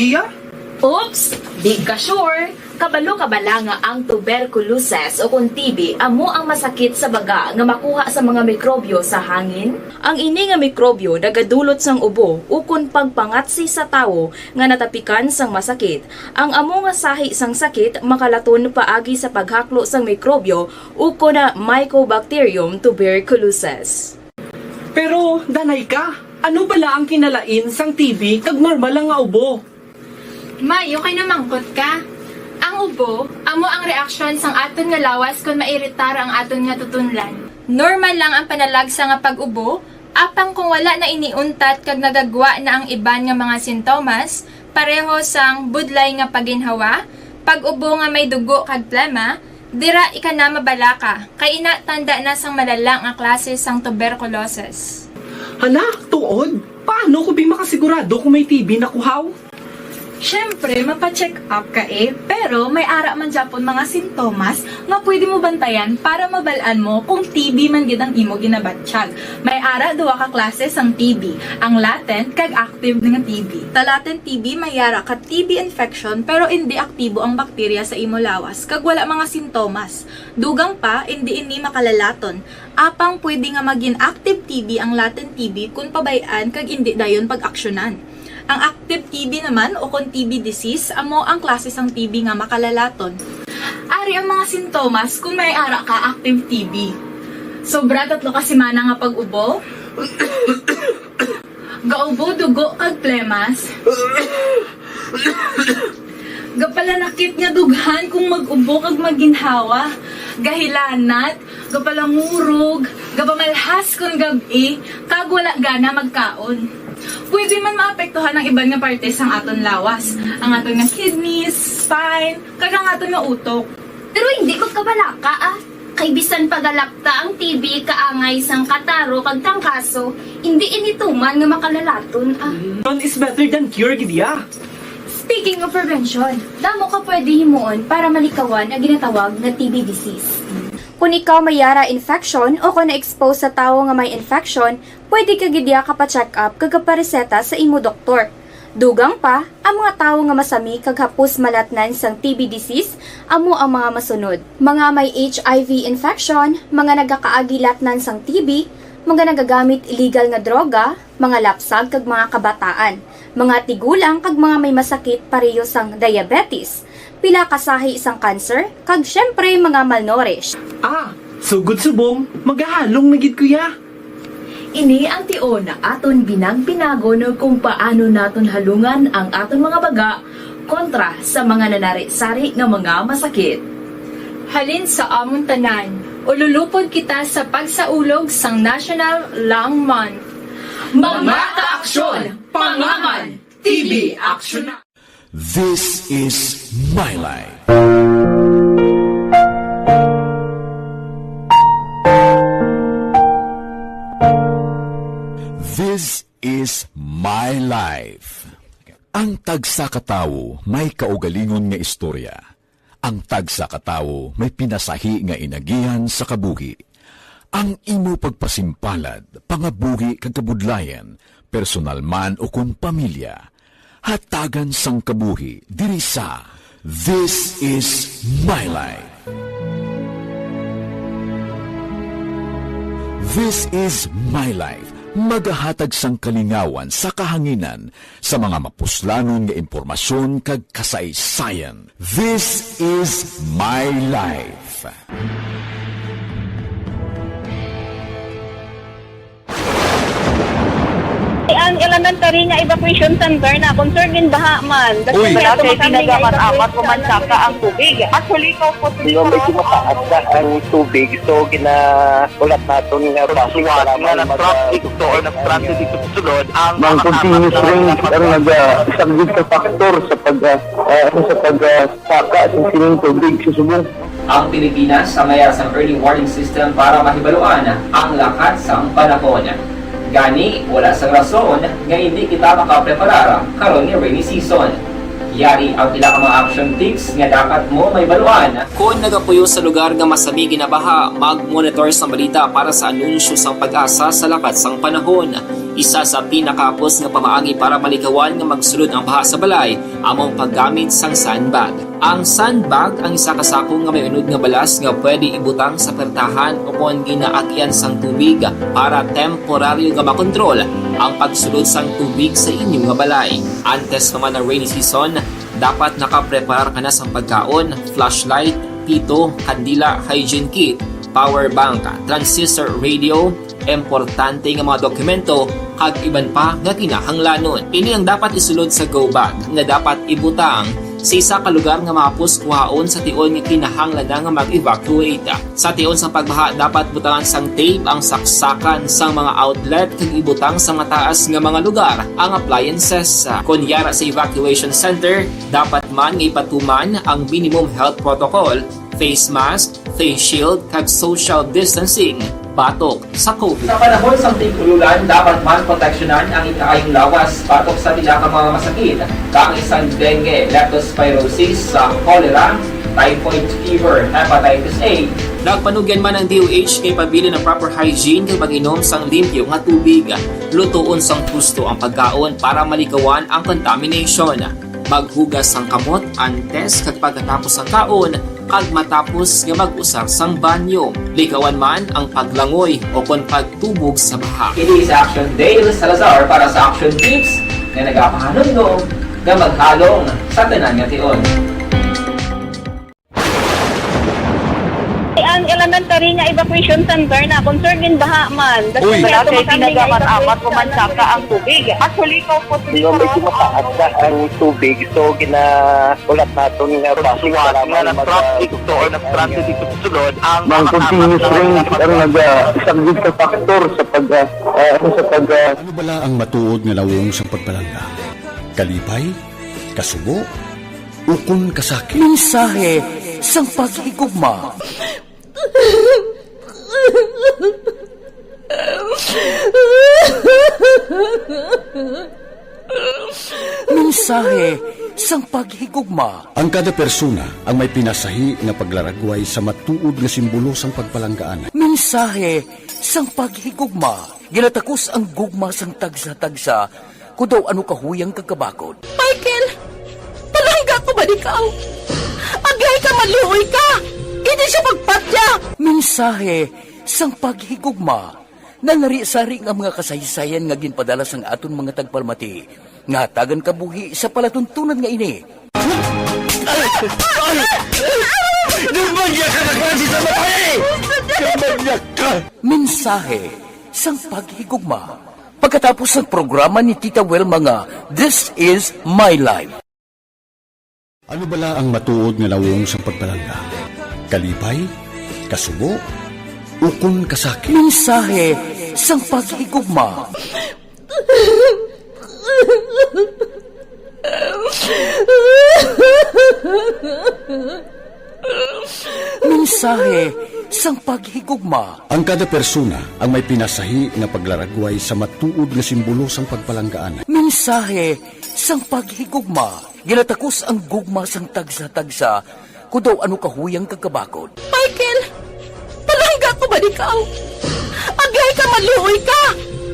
Oops, di ka sure. Kabalo-kabala nga ang tuberculosis o kung TB amo ang masakit sa baga nga makuha sa mga mikrobyo sa hangin. Ang ini nga mikrobyo nagadulot sang ubo ukon pagpangatsi sa tawo nga natapikan sang masakit. Ang amo nga sahi sang sakit makalaton paagi sa paghaklo sang mikrobyo ukon na Mycobacterium tuberculosis. Pero, danay ka, ano bala ang kinalain sang TB kag normal lang nga ubo? Mayo kay namangkot ka. Ang ubo, amo ang reaksyon sang aton nga lawas kung mairitar ang aton nga tutunlan. Normal lang ang panalagsa nga pag-ubo, apang kung wala na iniuntat kag nagagwa na ang iban nga mga sintomas, pareho sang budlay nga paginhawa, pag-ubo nga may dugo kag plema, dira ika na mabalaka, kay ina tanda na sang malalang nga klase sang tuberculosis. Hala, tuod? Paano ko makasigurado kung may TB na kuhaw? Siyempre, mapacheck up ka pero may ara man Japon mga sintomas nga pwede mo bantayan para mabalaan mo kung TB man gid ang imo ginabatsyag. May ara duwa ka klase sang TB, ang latent kag active nga TB. Ta latent TB may ara ka TB infection pero hindi aktibo ang bakterya sa imo lawas kag wala mga sintomas. Dugang pa hindi ini makalalaton. Apang pwede nga maging active TB ang latent TB kung pabayaan kag hindi dayon pag-aksyonan. Ang active TB naman o kung TB disease, amo ang klase sang TB nga makalalaton. ari ang mga sintomas kung may ara ka active TB. Sobra 3 ka semana nga pag-ubo. Gaubo, dugo, kag plemas. Gapalanakit nga dughan kung mag-ubo kag maginhawa. Gahilanat, gapalangurog, gapamalhas kung gabi, kag wala gana magkaon. Pwede man maapektuhan ang iban nga partes ang aton lawas. Ang aton nga kidneys, spine, kag ang aton nga utok. Pero hindi ko kabalaka Kay bisan pagalapta ang TB kaangay sang kataro kag tangkaso, hindi inituman nga makalalaton None is better than cure, gidya. Speaking of prevention, damo ka pwede himuon para malikawan ang ginatawag na TB disease. Kung ikaw may yara infection o kung na-expose sa tao nga may infection, pwede ka gidya ka pa-check up kag pareseta sa imo doktor. Dugang pa, ang mga tao nga masami kag hapos malatnan sang TB disease, amo ang mga masunod. Mga may HIV infection, mga nagakaagilatnan sang TB, mga nagagamit illegal nga droga, mga lapsag kag mga kabataan, mga tigulang kag mga may masakit pareho sang diabetes, pila kasahi isang cancer, kag syempre mga malnourished. Sugod subong, magahalong na gid kuya. Ini ang tion na aton binang-pinagon kung paano naton halungan ang aton mga baga kontra sa mga nanari-sari ng mga masakit. Halin sa among tanan, ululupod kita sa pagsaulog sang National Lung Month. Mga kaaksyon, pangaman, TB Action. This is My Life. This is My Life. Ang tagsa katawo may kaugalingon nga istorya. Ang tagsa katawo may pinasahi nga inagihan sa kabuhi. Ang imo pagpasimpalad, pangabuhi kag kabudlayan, personal man o kun pamilya, hatagan sang kabuhi diri sa This is My Life. This is My Life. Magahatag sang kalingawan sa kahanginan sa mga mapuslanon nga impormasyon kag kasaysayan. This is My Life. Ang elementary nga evacuation center na concern din baha man. Uy, kasi pinagamat-amat kumansaka ang tubig. Actually, ko po medyo mataas na ang tubig. So, ginaulat natin nga pasiwat nga na-traffic to or na-transit dito sa sulod. Ang continuous range ang nag-isang ka factor sa pagsaka at sining tubig sa subong. Ang Pilipinas sa mayroon sa early warning system para mahibaluan ang lakas ng panahon. Gani, wala sang rason nga hindi kita makapreparara karon ni rainy season. Yari ang pila ka mga action tips nga dapat mo may baluan. Kung nagapuyo sa lugar nga masami ginabaha, mag-monitor sa balita para sa anunsyo sang pag-asa sa lakas sang panahon. Isa sa pinakapos nga pamaagi para malikawan nga magsulod ang baha sa balay, among paggamit sang sandbag. Ang sandbag ang isa kasako nga may unod nga balas nga pwede ibutang sa pertahan upon ginaagyan sang tubig para temporaryo nga makontrol ang pagsulod sang tubig sa inyong nga balay. Antes naman ng rainy season, dapat nakapreparar ka na sang pagkaon, flashlight, pito, kandila, hygiene kit, power bank, transistor radio, importante nga mga dokumento kag iban pa nga kinahanglanon. Ini ang dapat isulod sa go bag nga dapat ibutang sa isa ka lugar nga mapus kuhaon sa tion nga kinahanglan nga mag-evacuate. Sa tion sa pagbaha dapat butangan sang tape ang saksakan sang mga outlet kag ibutang sa mataas nga mga lugar ang appliances. Kunyara sa evacuation center, dapat man nga ipatuman ang minimum health protocol, face mask, face shield kag social distancing batok sa COVID. Sa panahon sa tigululan, dapat man proteksyonan ang ikaayong lawas batok sa pila ka mga masakit, kang isang dengue, leptospirosis, cholera, typhoid fever, hepatitis A. Nagpanugyan man ang DOH kay pabili ng proper hygiene kay pag-inom sang limpyo nga tubig. Lutuon sang gusto ang pagkaon para malikawan ang contamination. Maghugas sang kamot antes kag pagkatapos ang kaon kag matapos nga mag-usar sang banyo. Likawan man ang paglangoy o kon pagtubog sa baha. It is Action Dale Salazar para sa Action Tips nga nagapahanong nga maghalong sa tanan nga tion. Ang elementary nga evacuation center na concern in baha man. Uy, wala kay ginagamat-amat kumansaka ang tubig. Actually, ikaw po medyo mataas na ang tubig. So, ulat natin nga basiwala nga ng traffic to or ng traffic dito sa sulod. Ang continuous rain ang isang good factor sa Ano bala ang matuod nga lawong sa pagpalangga? Kalipay? Kasubo? Ukon kasakit? Mensahe sang paghigugma. Mensahe sang paghigugma. Ang kada persona ang may pinasahi nga paglaragway sa matuod nga simbolo sang pagpalanggaan. Mensahe sang paghigugma. Ginatakos ang gugma sang tagsa-tagsa kung daw ano kahuyang kagkabakod. Michael! Palangga ko ba di ka? Agay ka maluoy ka! Hindi siya magpatya! Mensahe sang paghigugma. Nanari-sari nga mga kasaysayan nga ginpadala sang aton mga tagpalmati. Nga tagan kabuhi sa palatuntunan nga ini. Dumagya ka na klase sa babae! Dumagya ka! Mensahe sang paghigugma. Pagkatapos ng programa ni Tita Welma nga, This is My Life. Ano bala ang matuod nga lawong sa pagpalangga? Kalipay? Kasubo? Ukon kasakit? Mensahe sang paghigugma. Mensahe sang paghigugma. Ang kada persona ang may pinasahi nga paglaragway sa matuod nga simbolo sang pagpalanggaan. Mensahe sang paghigugma. Ginatakos ang gugma sang tagsa-tagsa kung daw ano kahuyang kagkabakod. Michael! Palangga ko ba di ka? Agay ka maluoy ka!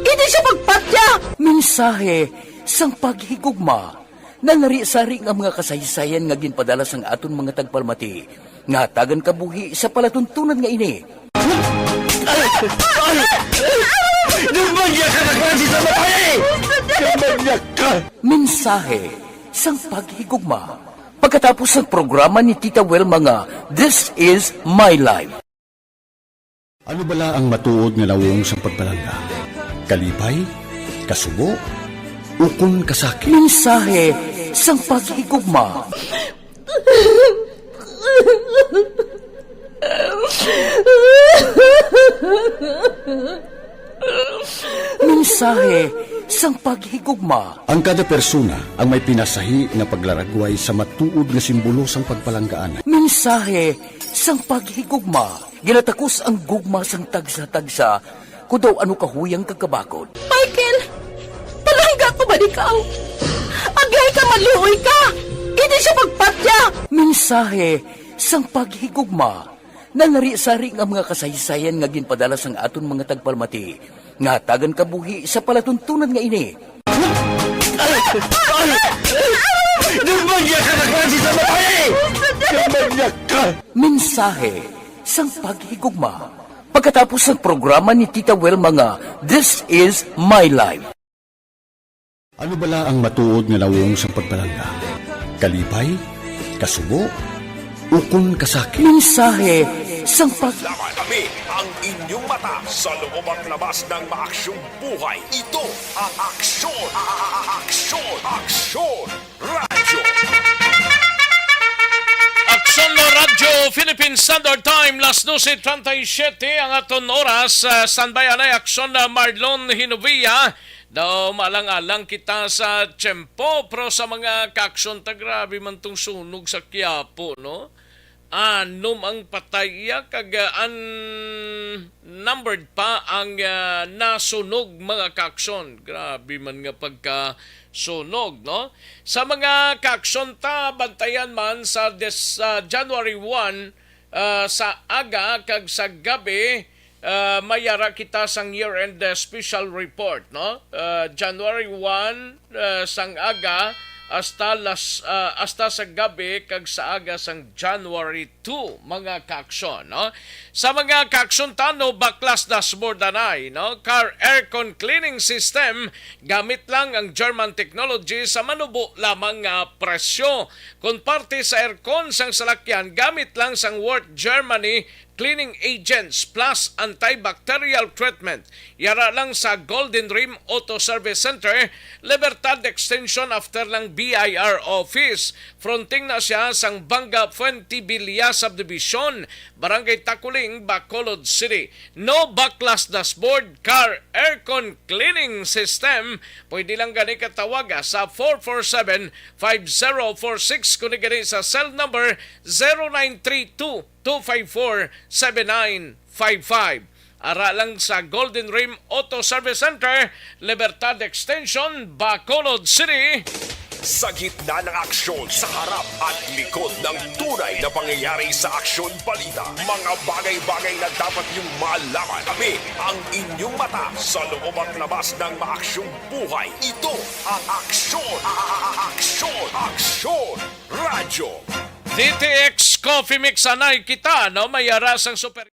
Hindi siya magpatya! Mensahe sang paghigugma. Nanari-sari nga mga kasaysayan nga ginpadala sang aton mga tagpalmati. Nga tagan kabuhi sa palatuntunan nga ini. Dumagya ka na klase sa babae! Dumagya ka! Mensahe sang paghigugma. Pagkatapos ng programa ni Tita Welma nga, This is My Life. Ano bala ang matuod nga lawong sa pagpalangga? Kalipay? Kasubo? Ukon kasakit? Mensahe sang paghigugma. Mensahe sang paghigugma. Ang kada persona ang may pinasahi nga paglaragway sa matuod nga simbolo sang pagpalanggaan. Mensahe sang paghigugma. Ginatakos ang gugma sang tagsa-tagsa kung daw ano kahuyang kagkabakod. Michael! Palangga ko ba di ka? Agay ka maluoy ka! Hindi siya magpatya! Mensahe sang paghigugma. Nanari-sari nga mga kasaysayan nga ginpadala sang aton mga tagpalmati. Nga tagan kabuhi sa palatuntunan nga ini. Dumagya ka na klase sa babae! Dumagya ka! Mensahe sang paghigugma. Pagkatapos ng programa ni Tita Welma nga, This is My Life. Ano bala ang matuod nga lawong sa pagpalangga? Kalipay? Kasubo? Ukon kasakit? Mensahe sang Kami ang inyong mata sa loob at labas ng maaksyong buhay. Ito ang Aksyon! Aksyon! Aksyon! Radyo! Aksyon na Radyo Philippine Standard Time, las 12:37 ang aton oras. Standby anay Aksyon na Marlon Hinovia. Daw malang-alang kita sa tiyempo, pero sa mga kaaksyon ta, grabe man tong sunog sa Quiapo, no? Anom ang pataya, numbered pa ang nasunog mga kaaksyon. Grabe man nga pagka-sunog, no? Sa mga kaaksyon ta, bantayan man sa January 1, sa aga kag sa gabi, mayara kita sang year-end special report, no? January 1 sang aga hasta sa gabi kag sa aga sang January 2 mga kaaksyon, no? Sa mga kaaksyon tano baklas dashboard anay, no? Car aircon cleaning system gamit lang ang German technology sa manubo lamang nga presyo. Kung parte sa aircon sang salakyan gamit lang sang Worth Germany cleaning agents plus antibacterial treatment. Yara lang sa Golden Rim Auto Service Center, Libertad Extension after lang BIR office. Fronting na siya sang Banga Fuentibilia Subdivision, Barangay Takuling, Bacolod City. No backlash dashboard, car aircon cleaning system. Pwede lang gani katawaga sa 447-5046 kung gani sa cell number 0932-254-7955. Ara lang sa Golden Rim Auto Service Center, Libertad Extension, Bacolod City. Sa gitna ng aksyon, sa harap at likod ng tunay na pangyayari sa Aksyon Balita, mga bagay-bagay na dapat niyong malaman. Kami ang inyong mata sa loob at labas ng maaksyong buhay. Ito ang Aksyon! Aksyon! Aksyon! Radyo! DTX Coffee Mix anay kita, no? May arasang super...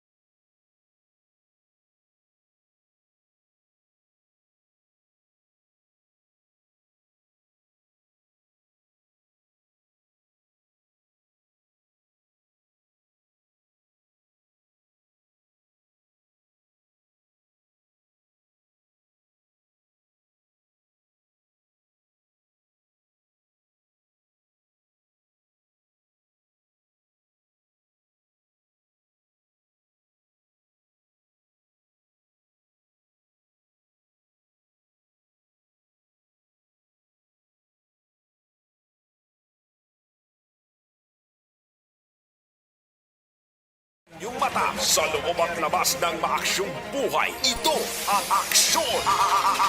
Yung mata sa loob at labas ng maaksyong buhay. Ito ang Aksyon!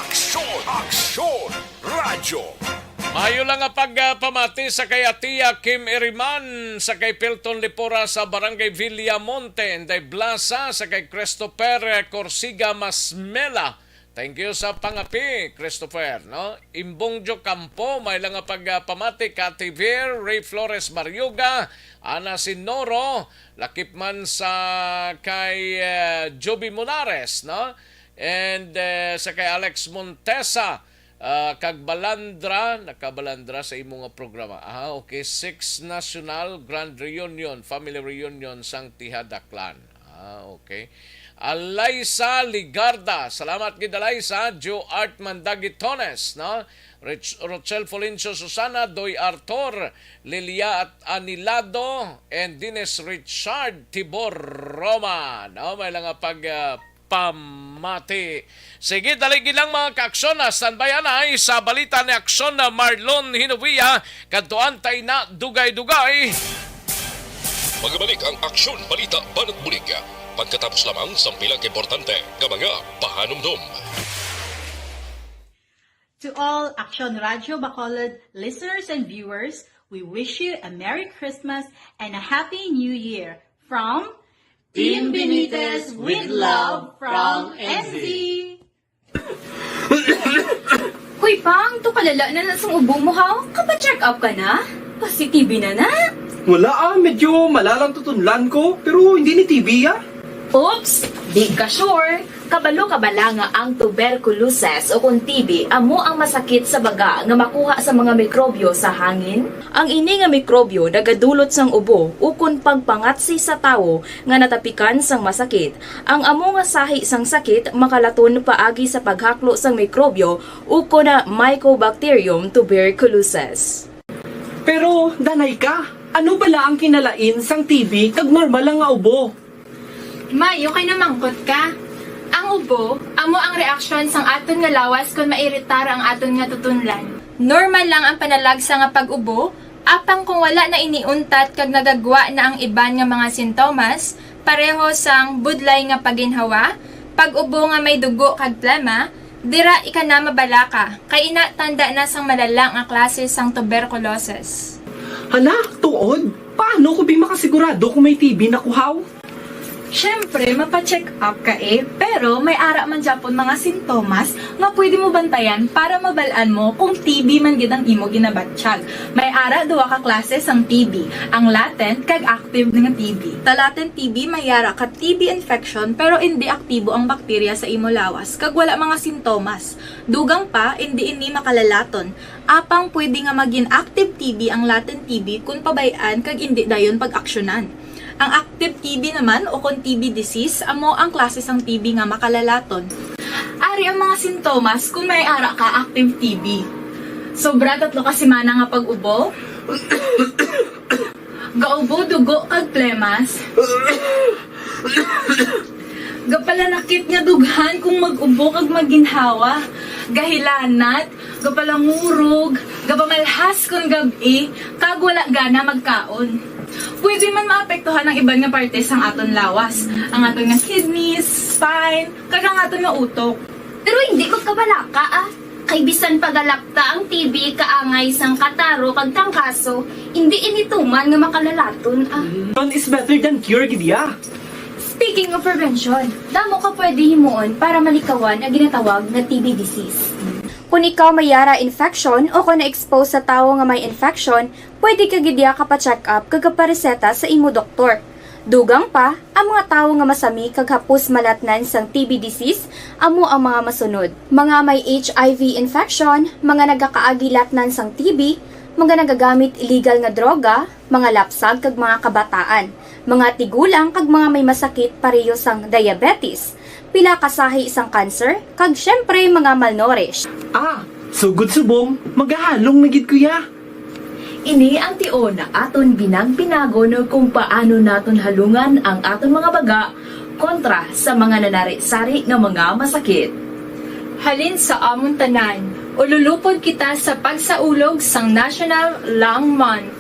Aksyon! Aksyon! Radyo! Mayo lang nga pagpamati sa kay Atia Kim Iriman, sa kay Pilton Lipora sa Barangay Villamonte, Inday Blasa, sa kay Christopher Corsiga Masmela. Thank you sa pangapi, Christopher. No? Imbongjo Campo, may lang nga pagpamati, Kativir, Ray Flores Barriuga, Ana Sinoro, lakip man sa kay Joby Monares, no? And sa kay Alex Montesa, kagbalandra, nakabalandra sa imong nga programa. Okay, 6 National Grand Reunion, Family Reunion sang Tihadaklan. Okay. Alaysa Ligarda, salamat gid Alaysa. Joe Art Mandagitones, no? Rochelle Folincio Susana, Doy Artor, Lilia at Anilado, and Dines Richard Tibor Roma. No? May lang pamati. Sige, daligin lang mga ka-aksyon na standby na sa balita ni aksyon na Marlon Hinovia, kantuan tayo na dugay-dugay. Magbalik ang Aksyon Balita Banat Bulig. Pagkatapos lamang sa pilang importante ng mga pahanumdum. To all Aksyon Radio Bacolod listeners and viewers, we wish you a Merry Christmas and a Happy New Year from Team Benitez with love from NZ. Hoy Pang, to kalala na sa ubo mo ha? Kapa-check up ka na? Positive na na? Wala medyo malalang tutunlan ko, pero hindi ni TV Oops! Di ka sure! Kabalo-kabala nga ang tuberculosis o kung TB amo ang masakit sa baga nga makuha sa mga mikrobyo sa hangin. Ang ini nga mikrobyo nagadulot sang ubo ukon pagpangatsi sa tawo nga natapikan sang masakit. Ang amo nga sahi sang sakit makalaton paagi sa paghaklo sang mikrobyo ukon na Mycobacterium tuberculosis. Pero, danay ka, ano bala ang kinalain sang TB kag normal lang nga ubo? Mayo kay namangkot ka. Ang ubo, amo ang reaksyon sang aton nga lawas kung mairitar ang aton nga tutunlan. Normal lang ang panalagsa nga pag-ubo, apang kung wala na iniuntat kag nagagwa na ang iban nga mga sintomas, pareho sang budlay nga paginhawa, pag-ubo nga may dugo kag plema, dira ika na mabala ka, kay ina tanda na sang malala nga klase sang tuberculosis. Hala, tuod? Paano ko makasigurado kung may TB na kuhaw? Siyempre, mapacheck up ka pero may ara man japon mga sintomas nga pwede mo bantayan para mabalaan mo kung TB man gid ang imo ginabatsyag. May ara duwa ka klase sang TB, ang latent kag active nga TB. Ta latent TB may ara ka TB infection pero hindi aktibo ang bakterya sa imo lawas kag wala mga sintomas. Dugang pa hindi makalalaton. Apang pwede nga maging active TB ang latent TB kung pabayaan kag hindi dayon pag-aksyonan. Ang active TB naman o kung TB disease, amo ang klase sang TB nga makalalaton. Ari ang mga sintomas kung may ara ka active TB. Sobra 3 ka semana nga pag-ubo, gaubo, dugo, kag plemas, gapalanakit nga dughan kung mag-ubo kag maginhawa, gahilanat, gapalangurog, gapamalhas kung gabi, kag wala gana magkaon. Pwede man maapektuhan ang ibang nga parte sang aton lawas, ang aton nga kidneys, spine, kag ang aton nga utok. Pero hindi magkabalaka Kay bisan pagalakta ang TB kaangay sang kataro kag tangkaso, hindi inituman nga makalalaton None is better than cure, gidya. Speaking of prevention, damo ka pwede himuon para malikawan ang ginatawag na TB disease. Kung ikaw may yara infection o kung na-expose sa tao nga may infection, pwede ka gidya ka pa-check up kag pareseta sa imo doktor. Dugang pa, ang mga tao nga masami kag hapos malatnan sang TB disease, amo ang mga masunod. Mga may HIV infection, mga nagakaagilatnan sang TB, mga nagagamit illegal nga droga, mga lapsag kag mga kabataan, mga tigulang kag mga may masakit pareho sang diabetes, pila kasahi isang cancer, kag syempre mga malnourished. Sugod subong, magahalong nagid kuya. Ini ang tion na aton binag-binagon kung paano naton halungan ang aton mga baga kontra sa mga nanari-sari nga mga masakit. Halin sa amon tanan, ululupod kita sa pagsaulog sang National Lung Month.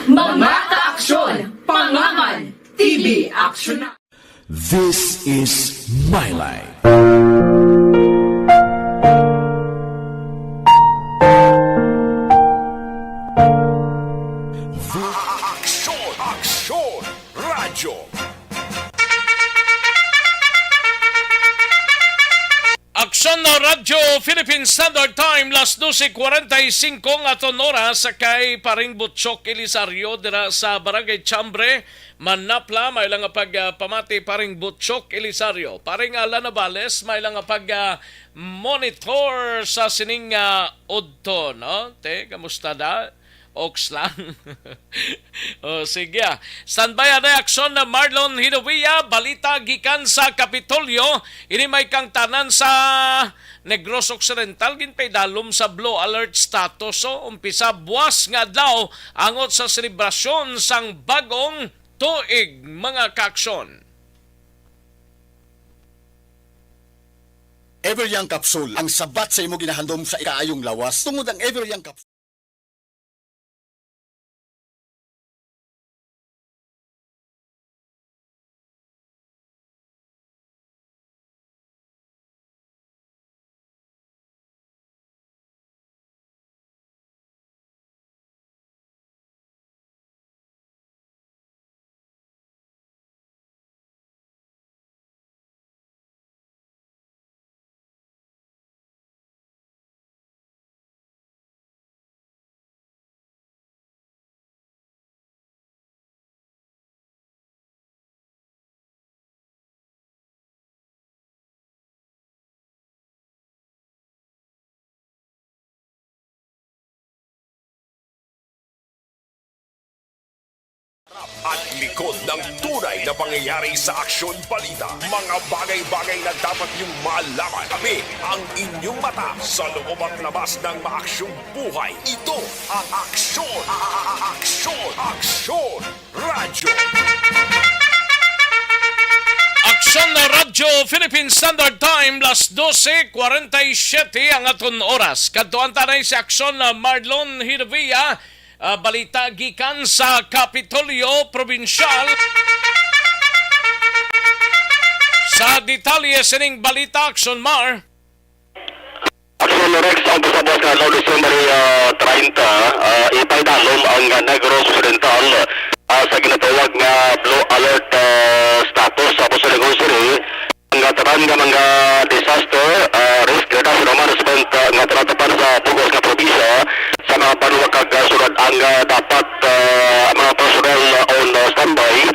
Mga kaaksyon, pangaman, TB Action! This is My Life. Aksyon! Radyo! Aksyon na Radyo Philippine Standard Time, las 12:45 aton oras sa kay paring Butchok Elisario dira sa Barangay Chambre, Manapla. May lang pagpamati paring Butchok Elisario. Paring Lana Bales, may lang monitor sa sining udto, no? Te, kamusta da? Ox lang. Sige. Standby ang reaksyon na Marlon Hinovia. Balita gikan sa Kapitolyo. Ini may kang tanan sa Negros Occidental. Ginpay dalom sa Blue Alert status. So, umpisa buwas nga daw angot sa selebrasyon sang bagong tuig, mga kaaksyon. Everyoung Capsule, ang sabat sa imo ginahandom sa ikaayong lawas. Tungod ang Everyoung Capsule. At likod ng tunay na pangyayari sa Aksyon Balita, mga bagay-bagay na dapat niyong malaman. Kami ang inyong mata sa loob at labas ng maaksyong buhay. Ito ang Aksyon! Aksyon! Radyo! Aksyon na Radyo Philippine Standard Time, las 12:47 ang aton oras. Kadtuan tanay si Aksyon na Marlon Hinovia. Balita gikan sa Kapitolyo Provincial. Sa detalye sining balita, Aksyon Mar. Aksyon Rex, ang pasabot nga law December 30, ipaydalom ang Negros Occidental sa ginatawag nga Blue Alert status sa Pusuligon City. Ang tanan nga mga disaster risk reduction management nga tinatapan sa Bugos nga probinsya sa mga panuwag kag sunod ang dapat mga personal on standby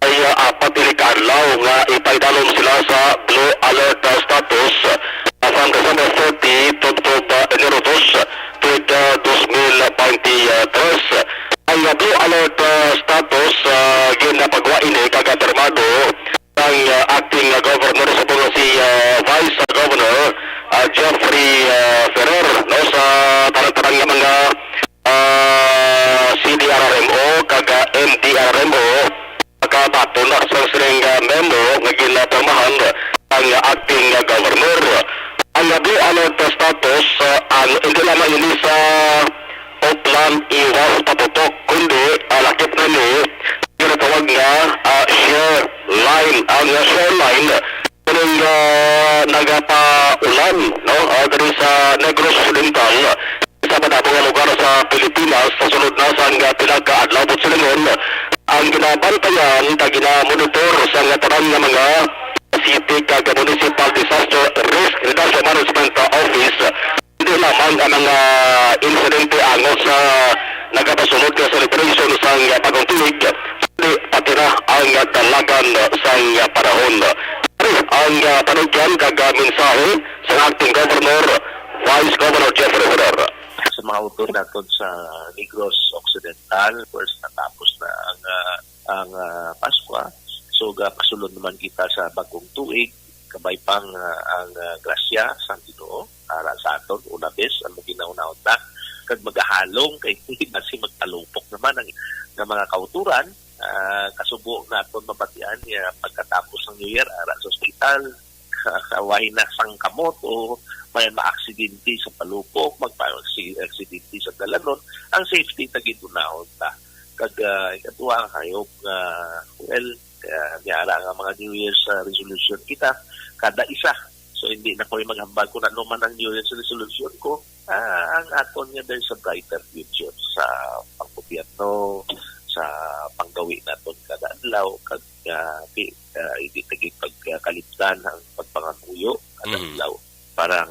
ay apat ilikadlaw nga ipaydalom sila sa Blue Alert status from December 30 to Enero 2 tuig 2023. Ang Blue Alert status ginapagawa ini kagapermado ng acting governor sa bunga si Vice Governor Jeffrey Ferrer no sa tarang-tarang nga mga CDRRMO kaga MDRRMO kabato na sa siring memo nga ginapirmahan ang acting governor. Ang nabi ano status ang hindi lamang ini sa Oplan iwas paputok kundi lakip na ni ginatawag nga share line ang share line kuning nagapaulan no dari sa Negros Occidental sa madabong lugar sa Pilipinas sa sunod na sa pinagkaadlaw po silingon ang ginabantayan kag gina-monitor sa tarang nga mga city kag municipal disaster risk reduction management office. Hindi lamang ang mga insidente angos sa nagapasunod sa celebration sa bagong tuig, pati na ang dalagan sa panahon. Ang panugyan kag mensahe sa acting governor, Vice Governor Jeffrey Ferrer. Sa mga autor natin sa Negros Occidental, first natapos na ang Paskwa. So pasulod naman kita sa bagong tuig, kabay pang ang grasya sa Ginoo para sa aton una bes ang ginaunahon ta kag magahalong kay kasi magtalupok naman ang mga kauturan kasubo naton mabatian pagkatapos ng New Year ara sa ospital kaway na sang kamot o may maaksidente sa palupok magpa-aksidente sa dalanon ang safety ta gitunahon ta kag katuwa kayo well niara nga mga New Year's resolution kita kada isa. So hindi na ko maghambal kung ano man ang New Year's resolution ko. Ang aton nga there's a brighter future sa panggobyerno, sa panggawi naton kada adlaw kag hindi tagig pagkaliptan ang pagpangamuyo kada adlaw para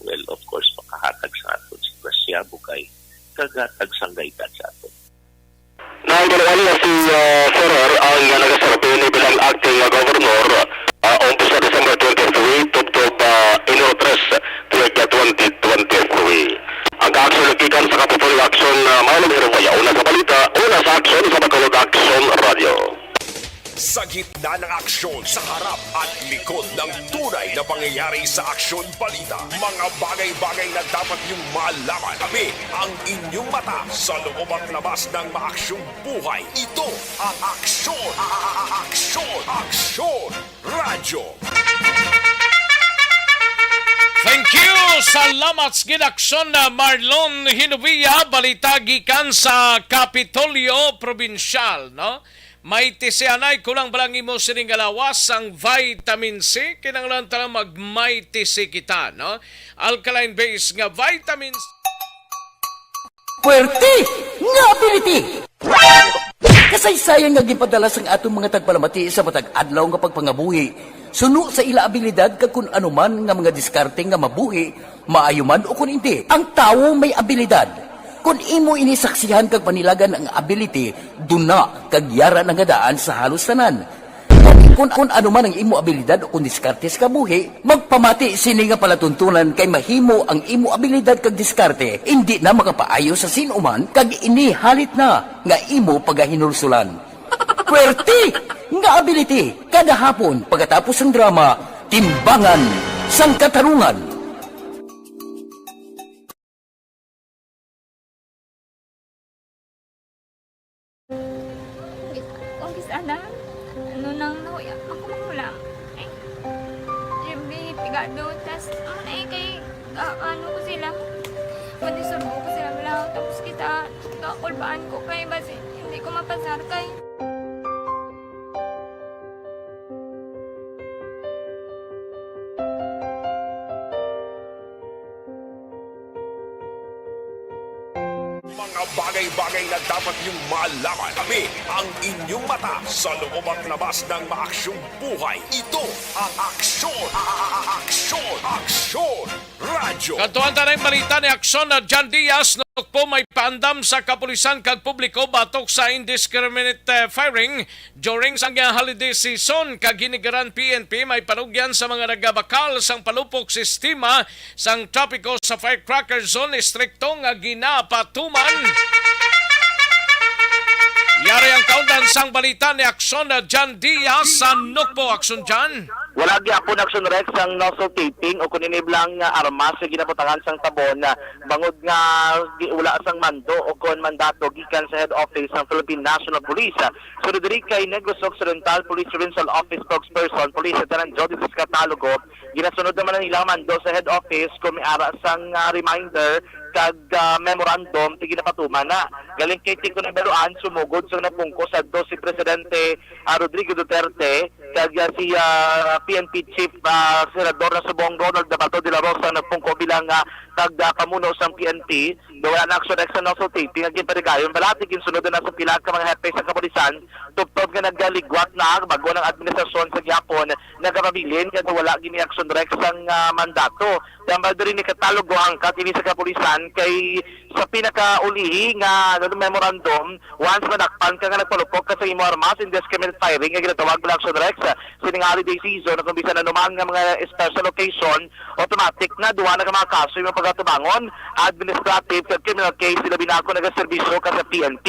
well of course makahatag sa aton sa grasya bukay kagatag sanggaytan sa aton. Nanggalaan na si Ferrer ang nagasabi ni bilang acting governor umpisa December 23 tubtob Enero 3 tuwag 2023. Ang action nakikan sa Kapupulong Action Maulong Hirumaya, una sa balita, una sa action sa Bacolod Action Radio. Sa gitna ng aksyon, sa harap at likod ng tunay na pangyayari sa aksyon balita, mga bagay-bagay na dapat niyong malaman. Kami ang inyong mata sa loob at labas ng maaksyong buhay. Ito ang aksyon, aksyon, radyo. Thank you! Salamat sa ginaksyon na Marlon Hinubia, balita gikan sa Kapitolyo Provincial, no? May tisianay kulang balang imo sining galawas ang vitamin C kinanglan ta mag-may tisi kita, no? Alkaline base nga vitamins Puwerte nga ability! Kasaysayan nga gipadala sang atong mga tagpalamati sa matag adlaw nga pagpangabuhi. Suno sa ila abilidad kag kun anuman nga mga diskarte nga mabuhi, maayo man o kun hindi. Ang tawo may abilidad. Kung imo inisaksihan kag panilagan ang ability, duna kag yara nga daan sa halos tanan. Kung ano man ang imo abilidad o kung diskarte sa kabuhi, magpamati sini nga palatuntunan kay mahimo ang imo abilidad kag diskarte, hindi na makapaayo sa sinuman kag inihalit na nga imo pagahinulsulan. Puwerte nga ability, kada hapon pagkatapos ng drama, Timbangan sang Katarungan. ano ko sila, madisurbo ko sila lang, tapos kita, kakulbaan ko kay, basi hindi ko mapasar kay. Mga bagay-bagay na dapat niyong malaman. Kami ang inyong mata sa loob at labas ng maaksyong buhay. Ito ang Aksyon! Aksyon! Radyo! Kantuan tanay balita ni Aksyon na John Diaz na po may paandam sa kapulisan kag publiko batok sa indiscriminate firing during sa holiday season kag ginigaran PNP may panugyan sa mga nagabakal sang palupok sistema sang trapiko sa firecracker zone strikto nga ginapatuman. Yari ang kaundan sang balita ni Akson Jan Diaz sa Nukpo. Akson Jan. Wala gyapon action rex ang nozzle taping o kuninib lang nga armas sa ginabutangan sang tabon na bangod nga wala sang mando o kon mandato gikan sa head office ng Philippine National Police. So diri kay Negros Occidental Police Provincial Office spokesperson Police Lieutenant Jody Catalogo, ginasunod naman ang ilang mando sa head office kung may ara sang reminder kag memorandum ti ginapatuman na galing kay Tiko Naberoan sumugod sa napungko sa si Presidente Rodrigo Duterte kag si PNP Chief Senador na subong Ronald Dabato de la Rosa napungko bilang pamuno sa PNP wala na action sa nozzle taping ang ginparigayon balati ginsunod na sa pila ka mga hepe sa kapulisan tuptod nga naggaligwat na bago ng administrasyon sa Gyapon nagapabilin kag wala gini action rex ang mandato tambal diri ni Catalogo ang katini sa kapulisan kay sa pinakaulihi nga memorandum once manakpan ka nga nagpalupok ka sa imo armas indiscriminate firing nga ginatawag bilang action rex sining holiday season na kung bisan anuman nga mga special occasion automatic na duwa na ka mga kaso yung pagkatubangon administrative at criminal case sila binako nagaserbisyo ka sa PNP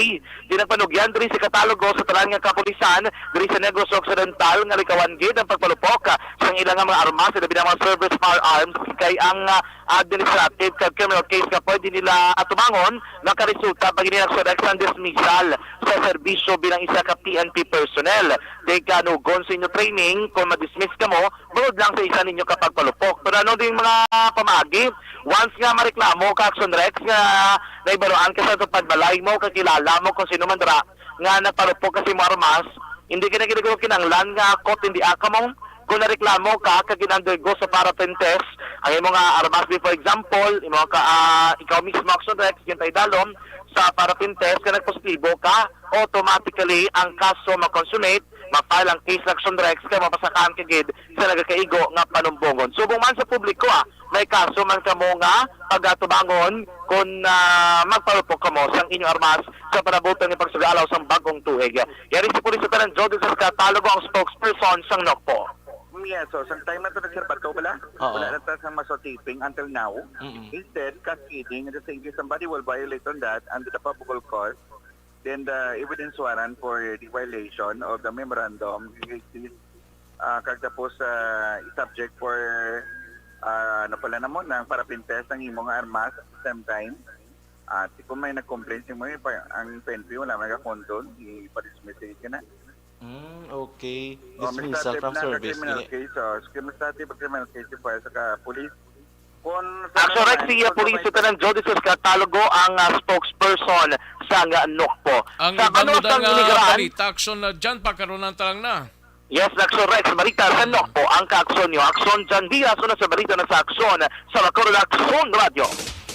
di nagpanugyan diri sa Catalogo sa talan nga kapulisan diri sa Negros Occidental nga likawan gid ang pagpalupok sa ilang mga armas sila binako service firearms kay ang administrative at criminal case ka pwede nila atubangon nakaresulta pag inilaksyon ang dismissal sa serbisyo bilang isa ka PNP personnel di ka nugon sa inyo training kung ma-dismiss ka mo bukod lang sa isa ninyo kapag palupok pero ano din mga pamagi once nga mareklamo ka action rex nga naibaroan ka sa pagbalay mo kakilala mo kung sino man dara nga napalupok kasi mo armas hindi ka na ginagawa kinanglan nga kot hindi aka mo kung nareklamo ka kaginundergo sa paraffin test ang imong armas for example imo ka ikaw mismo action rex gintay dalom sa paraffin test ka nagpositibo ka automatically ang kaso ma-consummate ma-file ang case action rex kay mapasakaan kagid sa nagakaigo nga panumbongon subong man sa publiko may kaso man kamo nga pagatubangon kung magpalupok kamo sang inyong armas sa panabutan ng pagsugalaw sa bagong tuig. Yari si Police Lieutenant Jody Catalogo ang spokesperson sang NOCPO. Yes, so sa time na ito nagserbato wala na tayo sa masotaping until now. Instead, cascading, and just in case somebody will violate on that under the probable cause, then the evidence warrant for the violation of the memorandum kagtapos subject for ano pala naman ng paraffin test ng imong armas at the same time kung may nag-complain mo ang PNP wala may kakondon ipa-dismiss ka na. Okay. Dismissal from service. Criminal case, criminal case file sa police. Action rex si Police Lieutenant Jody Catalogo ang spokesperson sa NOCPO. Ang ibang nga balita, action dyan, pagkaroon ng talang na. Yes, Action Rex, balita sa NOCPO, ang ka-aksyon nyo. Aksyon dyan, di aso na sa balita na sa aksyon sa Bacolod Aksyon Radio.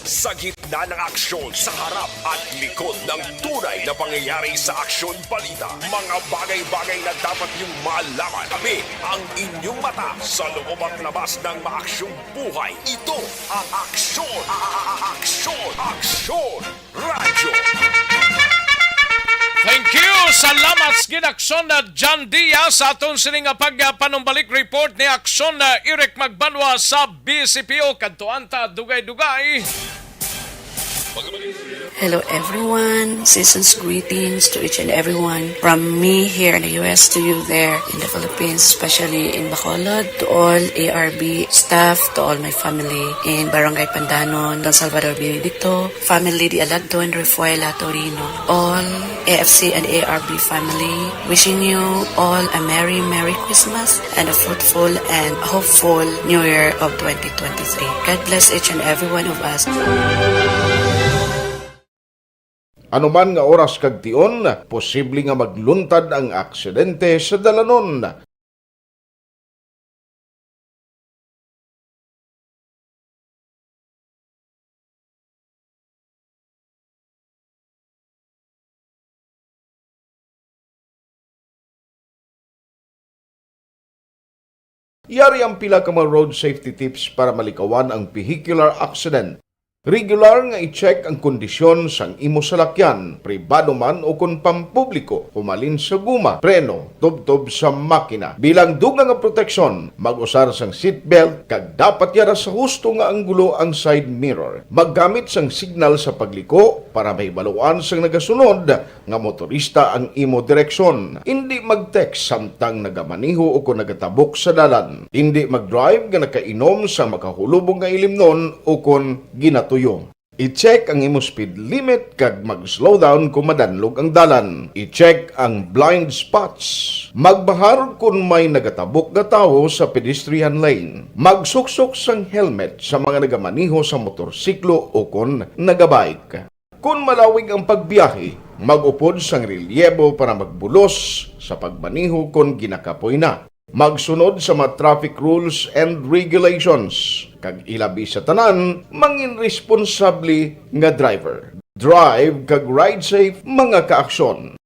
Sa gitna ng aksyon, sa harap at likod ng tunay na pangyayari sa aksyon balita, mga bagay-bagay na dapat niyong malaman. Kami ang inyong mata sa loob at labas ng maaksyong buhay. Ito ang aksyon, aksyon radio. Thank you! Salamat sa ginaksyon na John Diaz sa atong sining pagpanumbalik report ni aksyon na Eric Magbanwa sa BCPO. Kantuanta, dugay-dugay. Hello everyone, season's greetings to each and everyone from me here in the US to you there in the Philippines, especially in Bacolod, to all ARB staff, to all my family in Barangay Pandanon, Don Salvador Benedicto, family Di Alagdo and Refuela Torino, all AFC and ARB family, wishing you all a Merry Christmas and a fruitful and hopeful New Year of 2023. God bless each and every one of us. Anuman nga oras kag tion, posible nga magluntad ang aksidente sa dalanon. Yari ang pila ka mga road safety tips para malikawan ang vehicular accident. Regular nga i-check ang kondisyon sang imo salakyan, pribado man o kun pampubliko, humalin sa guma, preno, tubtob sa makina. Bilang dugang nga proteksyon, mag-usar sang seatbelt kag dapat yara sa husto nga anggulo ang side mirror. Maggamit sang signal sa pagliko para may baluan sang nagasunod nga motorista ang imo direksyon. Hindi mag-text samtang nagamaniho o kung nagatabok sa dalan. Hindi mag-drive nga nakainom sa makahulubong nga ilimnon o kung ginatuyo. I-check ang imo speed limit kag mag-slow down kung madanlog ang dalan. I-check ang blind spots. Magbahar kung may nagatabok nga tawo sa pedestrian lane. Magsuksok sang helmet sa mga nagamaniho sa motorsiklo o kung nagabike. Kung malawig ang pagbiyahe, mag-upod sang relyebo para magbulos sa pagbaniho kung ginakapoy na. Magsunod sa mga traffic rules and regulations. Kag ilabi sa tanan, mangin responsable nga driver. Drive kag ride safe mga kaaksyon.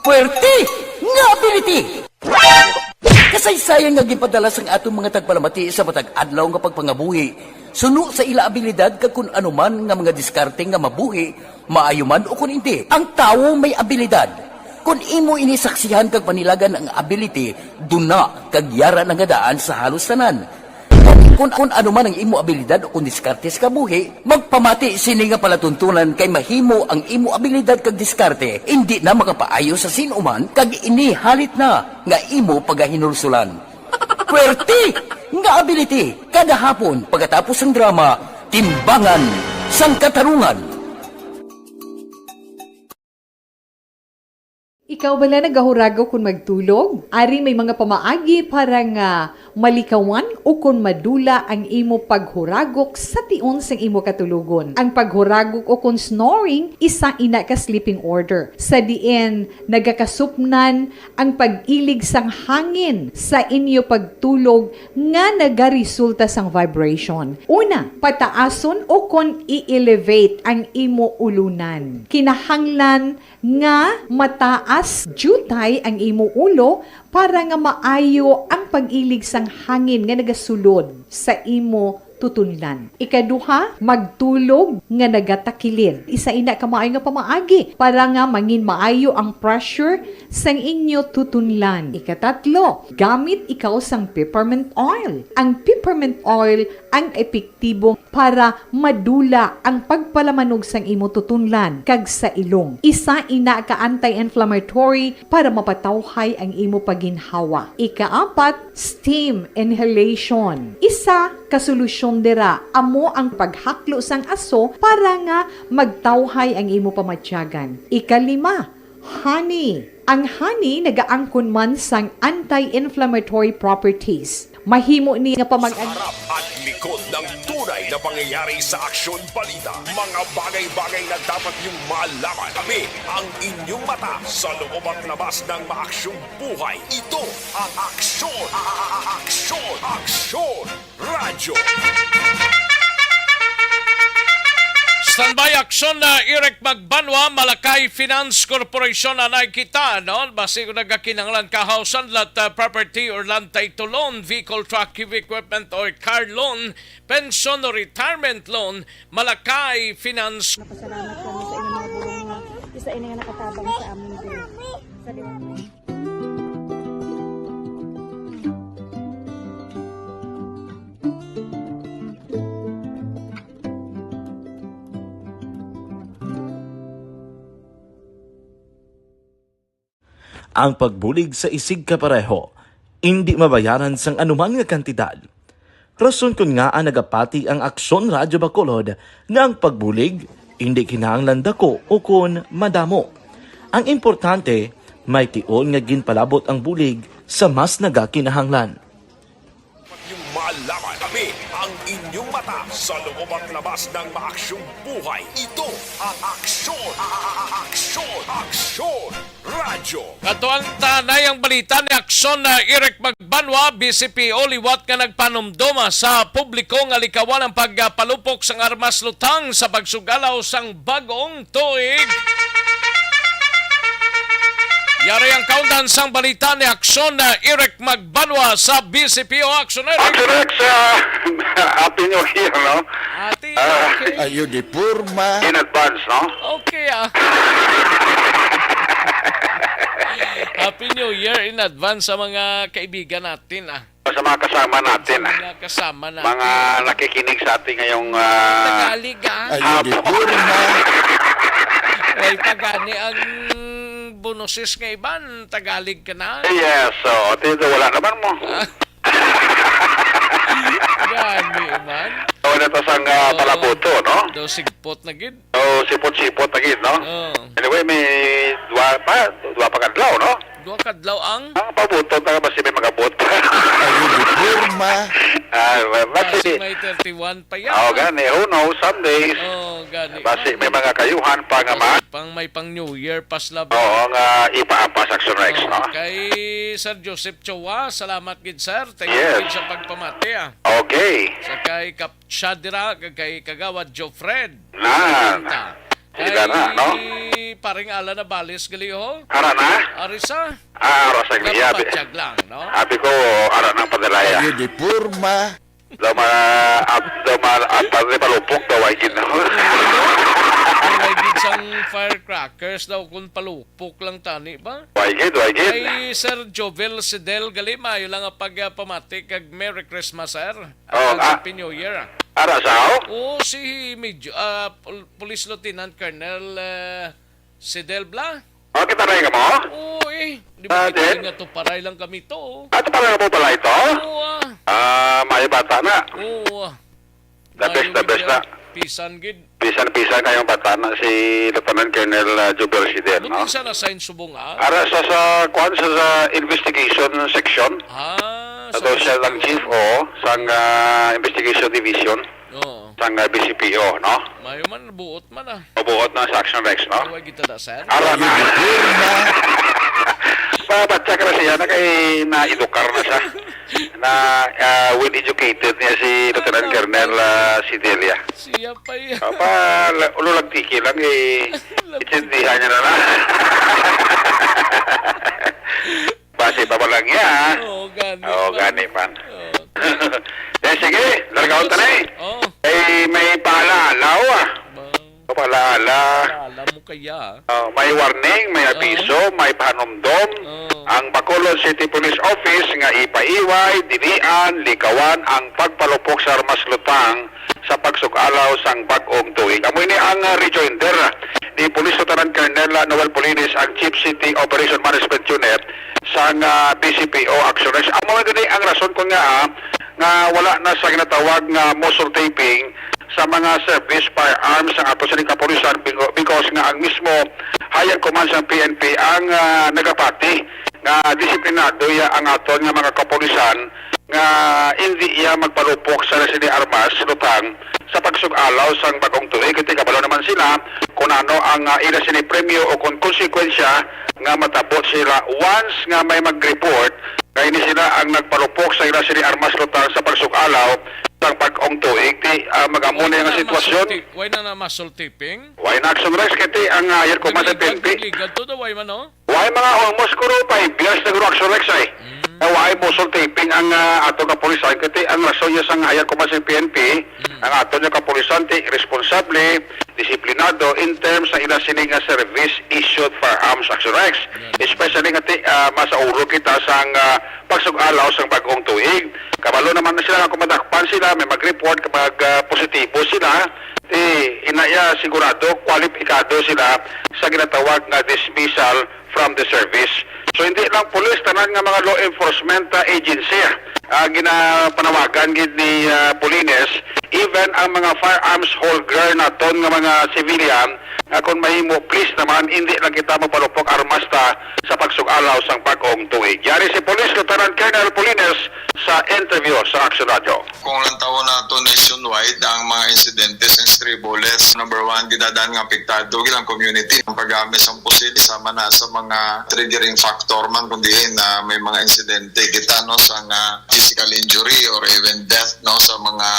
Puwerte nga ability! Kasaysayan nga gipadala sang atong mga tagpalamati sa matag adlaw nga pagpangabuhi. Suno sa ila abilidad kag kun anuman nga mga diskarte nga mabuhi, maayo man o kun hindi. Ang tawo may abilidad. Kung imo inisaksihan kag panilagan ang ability, duna kag yara nga daan sa halos tanan. Kung anuman ang imo abilidad o kun diskarte sa kabuhi, magpamati sini nga palatuntunan kay mahimo ang imo abilidad kag diskarte, hindi na makapaayo sa sinuman kag ini halit na nga imo pagahinulsulan. Puwerte nga ability kada hapon pagkatapos ng drama, Timbangan sang Katarungan. Ikaw bala nagahuragaw kung magtulog? Ari may mga pamaagi para nga malikawan o kung madula ang imo paghuragok sa tion sang imo katulugon. Ang paghuragok o kung snoring, isa ina ka sleeping order. Sa diin, nagakasupnan ang pag-ilig sang hangin sa inyo pagtulog nga nagaresulta sang vibration. Una, pataason o kung i-elevate ang imo ulunan. Kinahanglan nga mataas jutay ang imo ulo para nga maayo ang pag-ilig sang hangin nga nagasulod sa imo tutunlan. Ikaduha, magtulog nga nagatakilid. Isa ina ka maayo nga pamaagi para nga mangin maayo ang pressure sang inyo tutunlan. Ikatatlo, gamit ikaw sang peppermint oil. Ang peppermint oil ang epektibo para madula ang pagpalamanog sang imo tutunlan kag sa ilong. Isa ina ka anti-inflammatory para mapatawhay ang imo paginhawa. Ikaapat, steam inhalation. Isa ka solusyon dira amo ang paghaklo sang aso para nga magtawhay ang imo pamatyagan. Ikalima, honey. Ang honey nagaangkon man sang anti-inflammatory properties. Mahimo ni nga Harap at likod ng tunay na pangyayari sa Aksyon Balita. Mga bagay-bagay na dapat niyong malaman. Kami ang inyong mata sa loob at labas ng maaksyong buhay. Ito ang Aksyon! Aksyon! Aksyon! Radyo! Standby aksyon na Eric Magbanwa, Malakay Finance Corporation na nakikita, no? Basi kung nagkakinanglan kahausan, lat property or land title loan, vehicle, truck, heavy equipment or car loan, pension or retirement loan, Malakay Finance. Napasalamat kami sa inyong mga bulong nga isa ini nga nakatabang sa amin din. Sa liwanag. Ang pagbulig sa isig kapareho, hindi mabayaran sang anuman nga kantidad. Rason kun nga ang nagapati ang Aksyon Radyo Bacolod nga ang pagbulig, hindi kinahanglan dako o kun madamo. Ang importante, may tion nga ginpalabot ang bulig sa mas nagakinahanglan. Yung malaman kami ang inyong mata sa loob at labas ng maaksyong buhay. Ito ang Aksyon! Aksyon! Aksyon! Radyo! Kato ang tanay ang balita ni Aksyon na Eric Magbanwa, BCPO liwat ka nagpanumdoma sa publiko nga likawan ang pagpalupok sang armas lutang sa pagsugalaw sang bagong tuig. Yari ang countdown sang balita ni Aksyon na Eric Magbanwa sa BCPO Aksyon Eric. Rex, Happy New Year, no? Ati, okay. Ayo di Purma. In advance, no? Okay, Happy New Year in advance sa mga kaibigan natin, Sa mga kasama natin, Mga kasama natin. Mga nakikinig sa ating ngayong... Tagalog, Ayo di Purma. Ay, pagani ang bonuses nga iban, Tagalog ka na. Yes, so, dito wala naman mo. Gani, man. So, ito sang palabuto, no? Do sigpot na gid. So, sipot-sipot na gid, no? Anyway, may dua pa kadlaw, no? Dua kadlaw ang? Ang pabuto na basi may magabot. Ayun, di Purma. Basi may 31 pa yan. Gani. Who knows, some days. Gani. Basi may mga kayuhan pa nga man. May pang New Year pas lab. Nga ipaapas Action Rex, no? Kay Sir Joseph Chowa, salamat gid sir. Thank you sa pagpamati, Okay. Sa kay Kapchadira, kay Kagawad Jofred. Kay no? paring ala na balis gali ho. Ara na? Arisa. Arasa gliya. Napatsyag lang, no? Happy ko, ara ng padalaya. Ayun, di Purma. Dama padre palupok daw ay gid, no? May gid sang firecrackers daw kung palupok lang tani ba? Why gid. Kay Sir Jovel Sidel gali mayo lang ang pagpamati kag Merry Christmas sir. Happy New Year. Ara sao? Si Police Lieutenant Colonel Sidel Bla. Kita rin ka mo? Di ba kita nga to paray lang kami to. Ito paray mo pala ito? May bata na. The best na. Pisan gid. Pisan kayong bata na si Lieutenant Colonel Jubel Sidel, no? Ano na sign subong Ara sa investigation section. Ito siya lang chief sang investigation division. Sang BCPO, no? Mayo man, buot man Mabuot na sa Action Rex, no? Huwag kita na, sir. Ara na. Babatsa ka na siya na kay na-edukar na siya. Na well-educated niya si Lieutenant Colonel Sidelia. Siya pa yan. Ululagtiki lang itsindihan niya na. Base pa ba lang niya, gani man. Sige, largaon ta na may paalala Paalala. Paalala mo kaya. May warning, may abiso, may panumdom. Ang Bacolod City Police Office nga ipaiway, dilian, likawan ang pagpalupok sa armas lutang sa pagsugalaw sang bag-ong tuig. Amoy ni ang rejoinder ni Police Lieutenant Colonel Noel Polinis, ang Chief City Operation Management Unit sang BCPO Action Rex. Amoy gani ang rason ko nga wala na sa ginatawag nga muzzle taping sa mga service firearms ang ato sa kapulisan because nga ang mismo higher command sa PNP ang nagapati nga disiplinado ya ang aton nga mga kapulisan nga hindi iya magpalupok sa sini armas lutang sa pagsugalaw sang bagong tuig. Kasi kabalo naman sila kung ano ang ila sini premyo o kung konsekwensya nga matabot sila once nga may mag-report kaya hindi sila ang nagpalupok sa ila sini armas lutang sa pagsugalaw sang bagong tuig. Magamuna yung sitwasyon. Why na muscle taping? Why na Action Rex? Kaya ang higher command sa PNP. Legal to daw, why man no? Why mga almost kuro 5 years na Action Rex ay. Why muzzle taping ang ato kapulisan kasi ang rason niya sang higher command sa PNP ang ato niya kapulisan responsable, disiplinado in terms sa ila sining service issued firearms Action Rex. Especially nga masauro kita sang pagsugalaw sang bagong tuig. Kabalo naman na sila nga kumadakpan sila, may mag-report kapag positibo sila, inaya sigurado, kwalipikado sila sa ginatawag nga dismissal from the service. So hindi lang pulis, tanan nga mga law enforcement agency ginapanawagan gid ni Polines, even ang mga firearms holder naton nga mga civilian kung mahimo please naman hindi lang kita mapalupok armas ta sa pagsugalaw sang bagong tuig. Yari si Police Lieutenant Colonel Polines sa interview sa Action Radio. Kung lang taon na ito nationwide, ang mga insidentes ng stray bullets, number one, gidadaan ng apektado ilang community. Ang paggamit sa pusil, isama na sa mga triggering factor man, kundi na may mga insidente kita no, sa physical injury or even death no, sa mga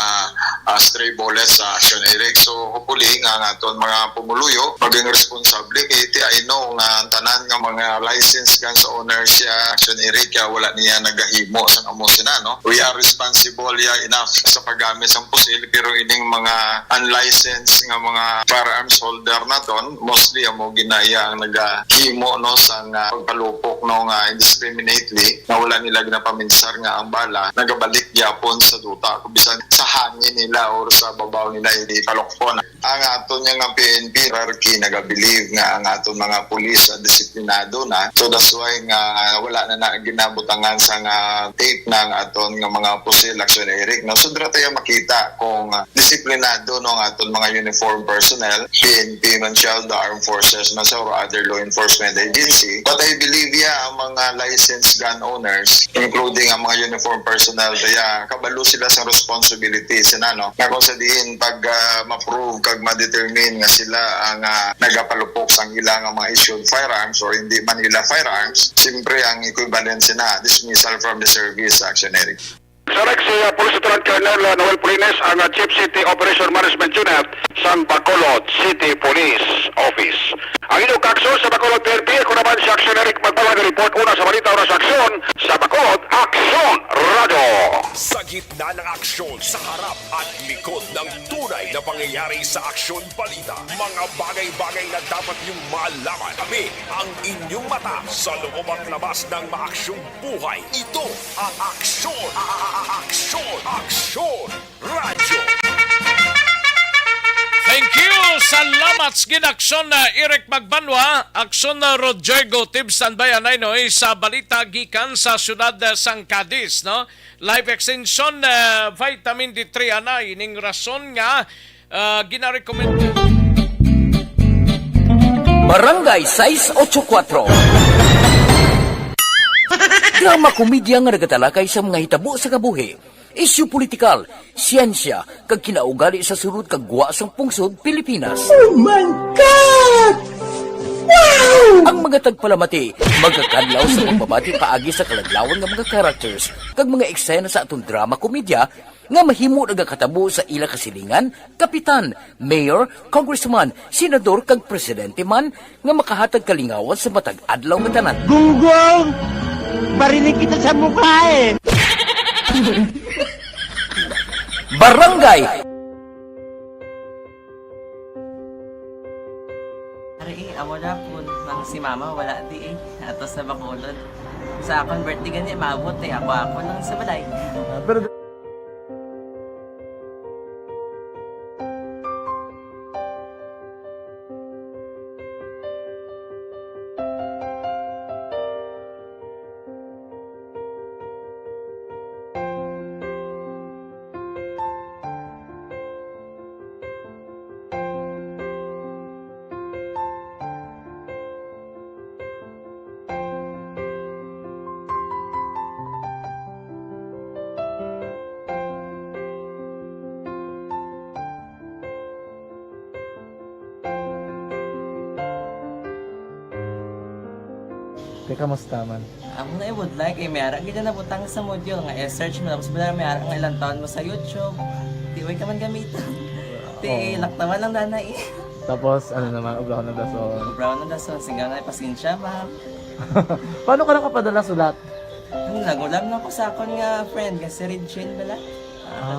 stray bullets sa Action Eric. So hopefully nga naton mga pumuluyo, maging responsable kay I know nga tanan nga mga licensed guns owner siya Action Eric, wala niya nagahimo sa amusina no. We are responsible enough sa paggamit sa pusil, pero ining mga unlicensed nga mga firearms holder naton mostly amo ginaya ang nagahimo no sa pagpalupok no nga indiscriminately na wala nila ginapaminsar nga ang bala nagabalik gyapon sa duta kubisan sa hangin nila or sa babaw nila hindi palokpon. Ang aton nga PNP hierarchy nagabilib nga ang aton mga pulis disiplinado na, so that's why nga wala na ginabutangan sa tape ng aton nga mga pusil Action Eric no. So dira tayo makita kung disiplinado no ang aton mga uniform personnel, PNP man siya, the armed forces man siya, or other law enforcement agency. But I believe ang mga licensed gun owners, including ang mga uniform personnel, kaya kabalo sila sa responsibilities na no. Nga kung sa diin pag ma-prove kag ma-determine nga sila ang nagapalupok sa ilang mga issued firearms or hindi man nila firearms, siyempre ang equivalence na dismissal from the service Action Eric. Sa si Police Lieutenant Colonel Noel Polines, ang Chief City Operation Management Unit sa Bacolod City Police Office. Ang inyong kakson sa Bacolod PNP, ako naman si Action Eric magpawag report una sa balita oras aksyon sa Bacolod Action Radio. Sa gitna ng aksyon, sa harap at likod ng tunay na pangyayari sa aksyon balita, mga bagay-bagay na dapat niyong malaman. Kami ang inyong mata sa loob at labas ng maaksyong buhay. Ito ang aksyon. Aksyon Radio. Thank you! Salamat sa ginaksyon na Eric Magbanwa, aksyon na Rodrigo Tibstan Bayanay no, sa balita gikan sa syudad sang Cadiz. No? Live extension vitamin D3 anay, ning rason nga ginarecommend. Barangay 684. Drama komedya nga nagatalakay sa mga hitabo sa kabuhi, isyu politikal, siyensya, kag kinaugali sa sulod kag guwa sang pungsod Pilipinas. Oh my God! Wow! Ang mga tagpalamati, magkakadlaw sa pagbabati paagi sa kalaglawan nga mga characters kag mga eksena sa atong drama komedya nga mahimo nagakatabo sa ila kasilingan, kapitan, mayor, congressman, senador kag presidente man nga makahatag kalingawan sa matag adlaw nga tanan. Gunggong! Barinig kita sa mukha eh! Barangay! Ari, amo na po nang si mama wala di ato sa Bacolod. Sa akong birthday gani maabot ako nang sa balay. Pero kamusta man? Ako na would like may ara gid na butang sa module nga search mo tapos bala may ara nga ilang taon mo sa YouTube. Di way ka man gamiton. Ti laktawan lang danay. Tapos ano naman brown na dason. Brown na dason singaw na pasensya ma'am. Paano ka nakapadala sulat? Nagulam na ko sa akon nga friend nga si Regine bala.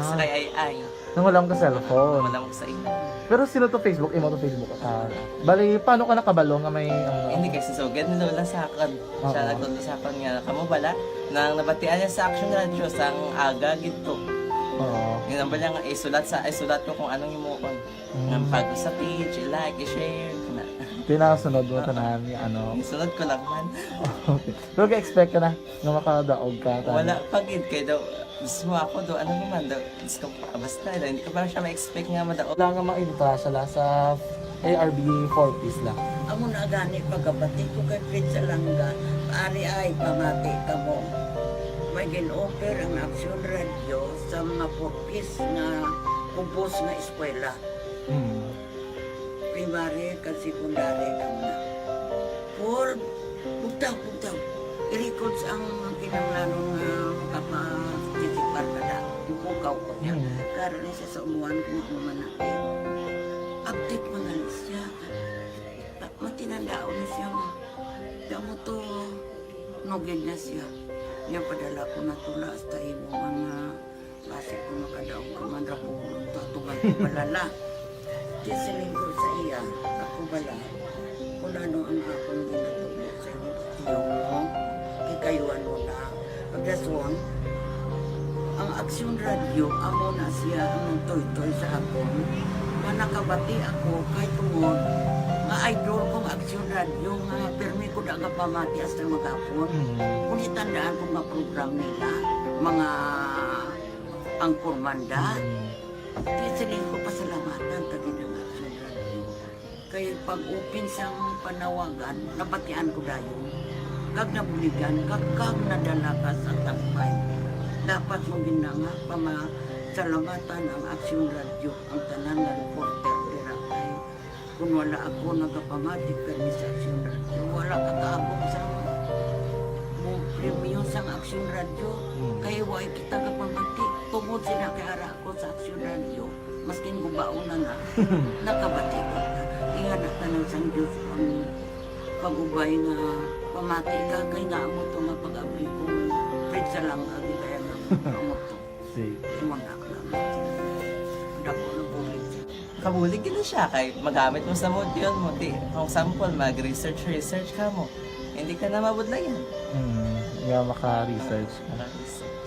Sa kay ay. Nangulam ka cellphone. Nangulam ko sa ina. Pero sino to Facebook? Imo to Facebook. Bali, paano ka nakabalo nga may... Hindi kasi sugad ni Lola sa akin. Siya nagtuto sa akin nga, kamo bala, nang nabatian niya sa Action Radio, sang aga gito. Oo. Yun ang bala nga, isulat ko kung anong imukon. Nang pag sa page, i-like, i-share. Pinasunod mo tanahan ni ano? Sunod ko lang man. Okay. Pero ka-expect ka na nga makadaog ka? Wala, pagid kayo daw. Gusto mo ako do, ano naman daw, basta, hindi ko parang siya ma-expect nga madaog. Wala nga ma-invita siya sa ARB 4 piece lang. Amo na gani pagkabati ko kay Fritz Alanga, paari ay pamati ka mo. may gin-offer ang Action Radio sa mga purpose nga kubos nga eskwela. Primary kag secondary na. For bugtaw. I-records ang kinanglanon nga kapasitikar kada. Ipukaw ko niya. Karon niya sa umuan kung mamanaki. Update mga siya. Matinandao na siya mo. Damo to nogin na siya. Niya padala ko na tula hasta imo mga klase ko makadaog ka man ra po tatugan ko balala. Tisiling ko sa iya, ako bala. Kung ano ang akong ginatulog sa inyo, tiyo mo, kay kayo ano na. Pagdaswang, ang Action Radio, amo na siya ang toy-toy sa akon. Manakabati ako kay tungod, nga idol kong Action Radio, nga permi ko na nga pamati hasta magapon. Kung itandaan ko nga program nila, mga angkor manda, tisiling ko pasalamatan tagin ng Action Radio. Kaya pag-open siyang panawagan, napatian ko dayon. Kag nabuligan, kag nadala ka sa tampay. Dapat mo ginanga pamasalamatan ang Action Radio, ang tanan nga reporter dira kay kung wala ako nagapamatik kami sa Action Radio, wala kakaabot sa mong premium sa Action Radio, kaya wala kita kapamatik. Tungod sila kay ara ako sa Action Radio, maskin gubaon na nakabatik ko. Ingat na tanong sa Diyos ang pag-ubay nga pamati ka kay nga mo ito nga pag-abay kong pritsa lang agi kaya nga mo ito. Imo na ka naman. Dako na bulig siya. Kabulig na siya kay magamit mo sa module mo. Di, kung sample, mag-research ka mo. Hindi ka na mabudlayan. Nga maka-research ka.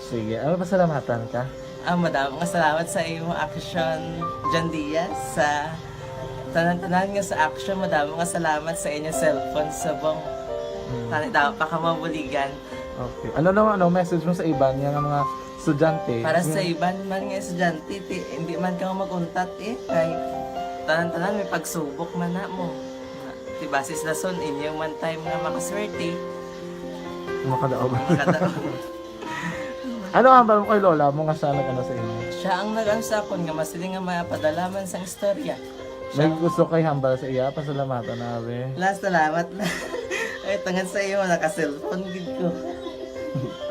Sige, ano pasalamatan ka? Madam, salamat sa iyong action, John Diaz, sa tanan-tanan nga sa action. Madam, salamat sa inyong cellphone sa bong dapat pa ka mabuligan. Okay. Ano naman, message mo sa iba niya nga mga estudyante? Para sa iba man nga estudyante, hindi man ka maguntat kay tanan-tanan may pagsubok man na mo. Di basis na son, inyong one time nga makaswerte. Makadaog. Ano ang balong kay Lola mo nga siya nag-ano sa inyo? Siya ang nag-ansakon nga masiling nga mapadalaman sa istorya. May gusto kay hambal sa iya, pasalamatan na be. Last salamat na. Ay, tangan sa iyo, naka-cellphone gid ko.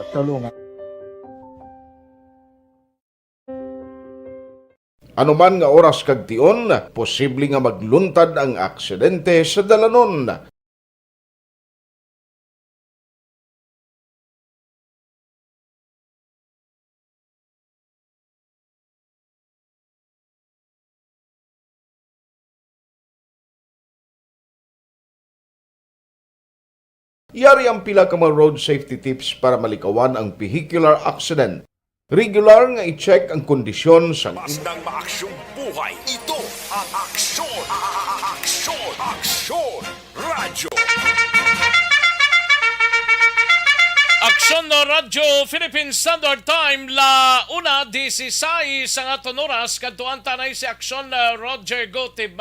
Tulungan. Anuman nga oras kag tion, posible nga magluntad ang aksidente sa dalanon. Yari ang pila ka mga road safety tips para malikawan ang vehicular accident. Regular nga i-check ang kondisyon sa Masdang maaksyong buhay, ito ang Aksyon! Aksyon Radio! Aksyon na Radyo Philippine Standard Time la 1:16 ang aton oras kadtuan tanay si Aksyon na Roger Gotib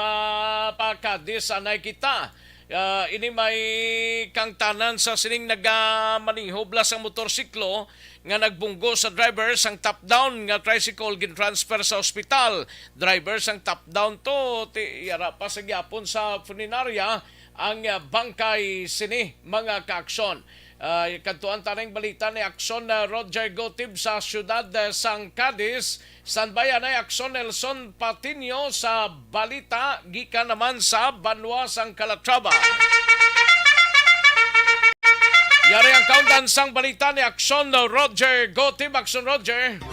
pakadis anay kita. Ini may kang tanan sa sining nagamanihobla sa motorsiklo nga nagbunggo sa driver sang top down nga tricycle gin-transfer sa ospital. Driver sang top down to yara pa sa gyapon sa funeraria ang bangkay sini mga kaaksyon. Kantuan tanang balita ni Aksyon na Roger Gotib sa siyudad sang Cadiz. Standby na Aksyon Nelson Patinio sa balita gikan naman sa Banwa sang Calatrava. Yari ang countdown sang balita ni Aksyon na Roger Gotib. Aksyon Roger.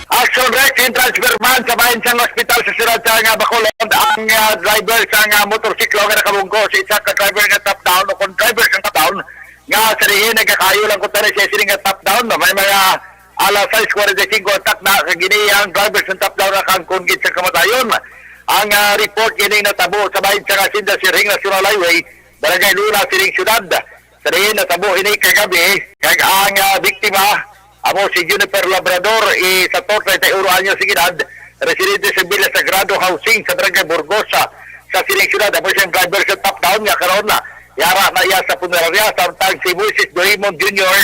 Action Rec in transfer man sa bahin sang hospital sa siyudad sa nga Bacolod ang driver sang motorsiklo nga nakabunggo si isa ka driver nga top down o kung driver sang top down nga sarihin nagkakayo lang kung tayo siya sining nga top down may mga alas 6:45 attack na kagini ang driver sang top down na kangkong gid sa kamatayon. Ang report kini natabo sa bahin sa Sinda Siring National Highway Barangay Luna sining siyudad sarihin natabo ini kagabi kag ang biktima amo si Juniper Labrador sa 31 anyos sa edad, residente sa Villa Sagrado Housing sa Barangay Burgosa sa sining siyudad. Amo siyang driver sa top down nga karon na yara na iya sa punerarya samtang si Moises Dorimon Jr.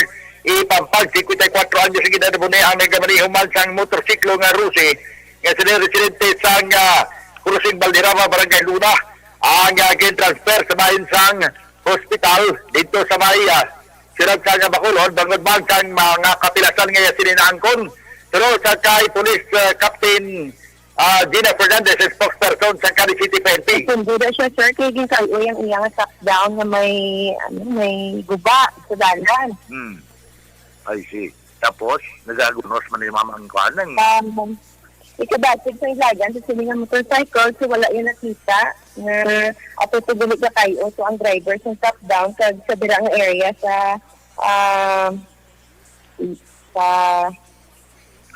ipampag 54 anyos sa gidad mo ang nagkamanihuman sang motorsiklo nga Rusi nga sila residente sang Cruzing Valderrama, Barangay Luna ang transfer sa bahin sang hospital dito sa Maya sirag sa Bacolod bangod bang sang mga kapilasan nga sininaangkon pero sa kay Police Captain Gina Fernandez, spokesperson sa Cavite City PNP. Kundi na siya, sir, kaya kayo yung iyang top-down na may guba sa dalan. I see. Tapos, nagagunos man yung mamang kuanang. Ikabatig sa ilagan, sa silingang motorcycle, so wala yung nakita na ato tugulit na kayo. So, ang driver sa top-down sa birang area sa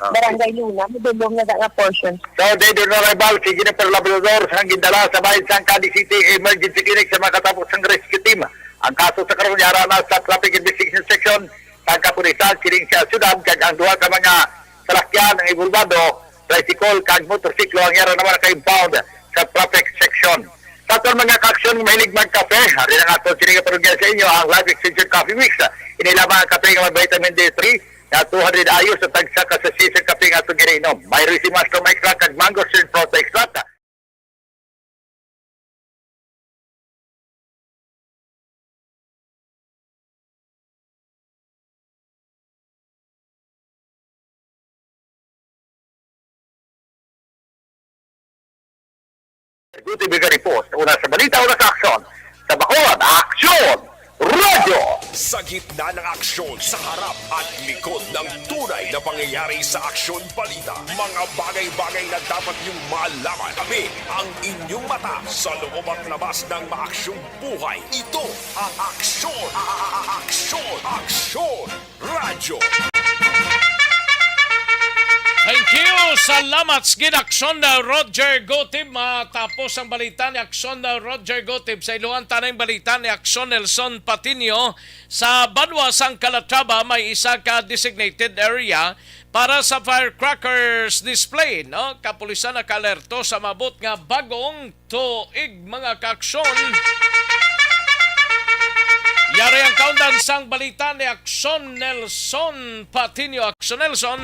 Barangay Luna, madulong na nga portion. So, they do not rival si Jennifer Labrador sa gindala sa bayan sang Cavite City Emergency Clinic sa makatapos ng rescue team. Ang kaso sa karon yara na sa Traffic Investigation Section sa kapulisan siring sa syudad kag ang duha ka mga salakyan ng ibulbado, tricycle kag motorsiklo ang yara naman ka-impound sa traffic section. Sa atong mga ka-aksyon mahilig magkape, hari na nga ito sining parugyan sa inyo ang Life Extension Coffee Mix. Inilamang ang kape nga may vitamin D3 na 200 ayos sa tagsa ka sa season kape nga itong ginainom. May Risi Mushroom Extract kag Mango Street Fruit Extract. Good Ibiga Report. Una sa balita, una sa aksyon. Sa Bacolod, aksyon! Radyo! Sa gitna ng aksyon, sa harap at likod ng tunay na pangyayari sa aksyon balita, mga bagay-bagay na dapat niyong malaman. Kami ang inyong mata sa loob at labas ng maaksyong buhay. Ito ang aksyon! Aksyon! Aksyon! Radyo! Thank you! Salamat sa ginaksyon na Roger Gotib. Matapos ang balita ni aksyon na Roger Gotib sa iluhan tanang balita ni aksyon Nelson Patinio sa Banwasang Calatrava may isa ka designated area para sa firecrackers display. No? Kapulisan na kalerto sa mabot nga bagong tuig mga kaaksyon. Yari ang kaundan sang balita ni aksyon Nelson Patinio. Aksyon Nelson.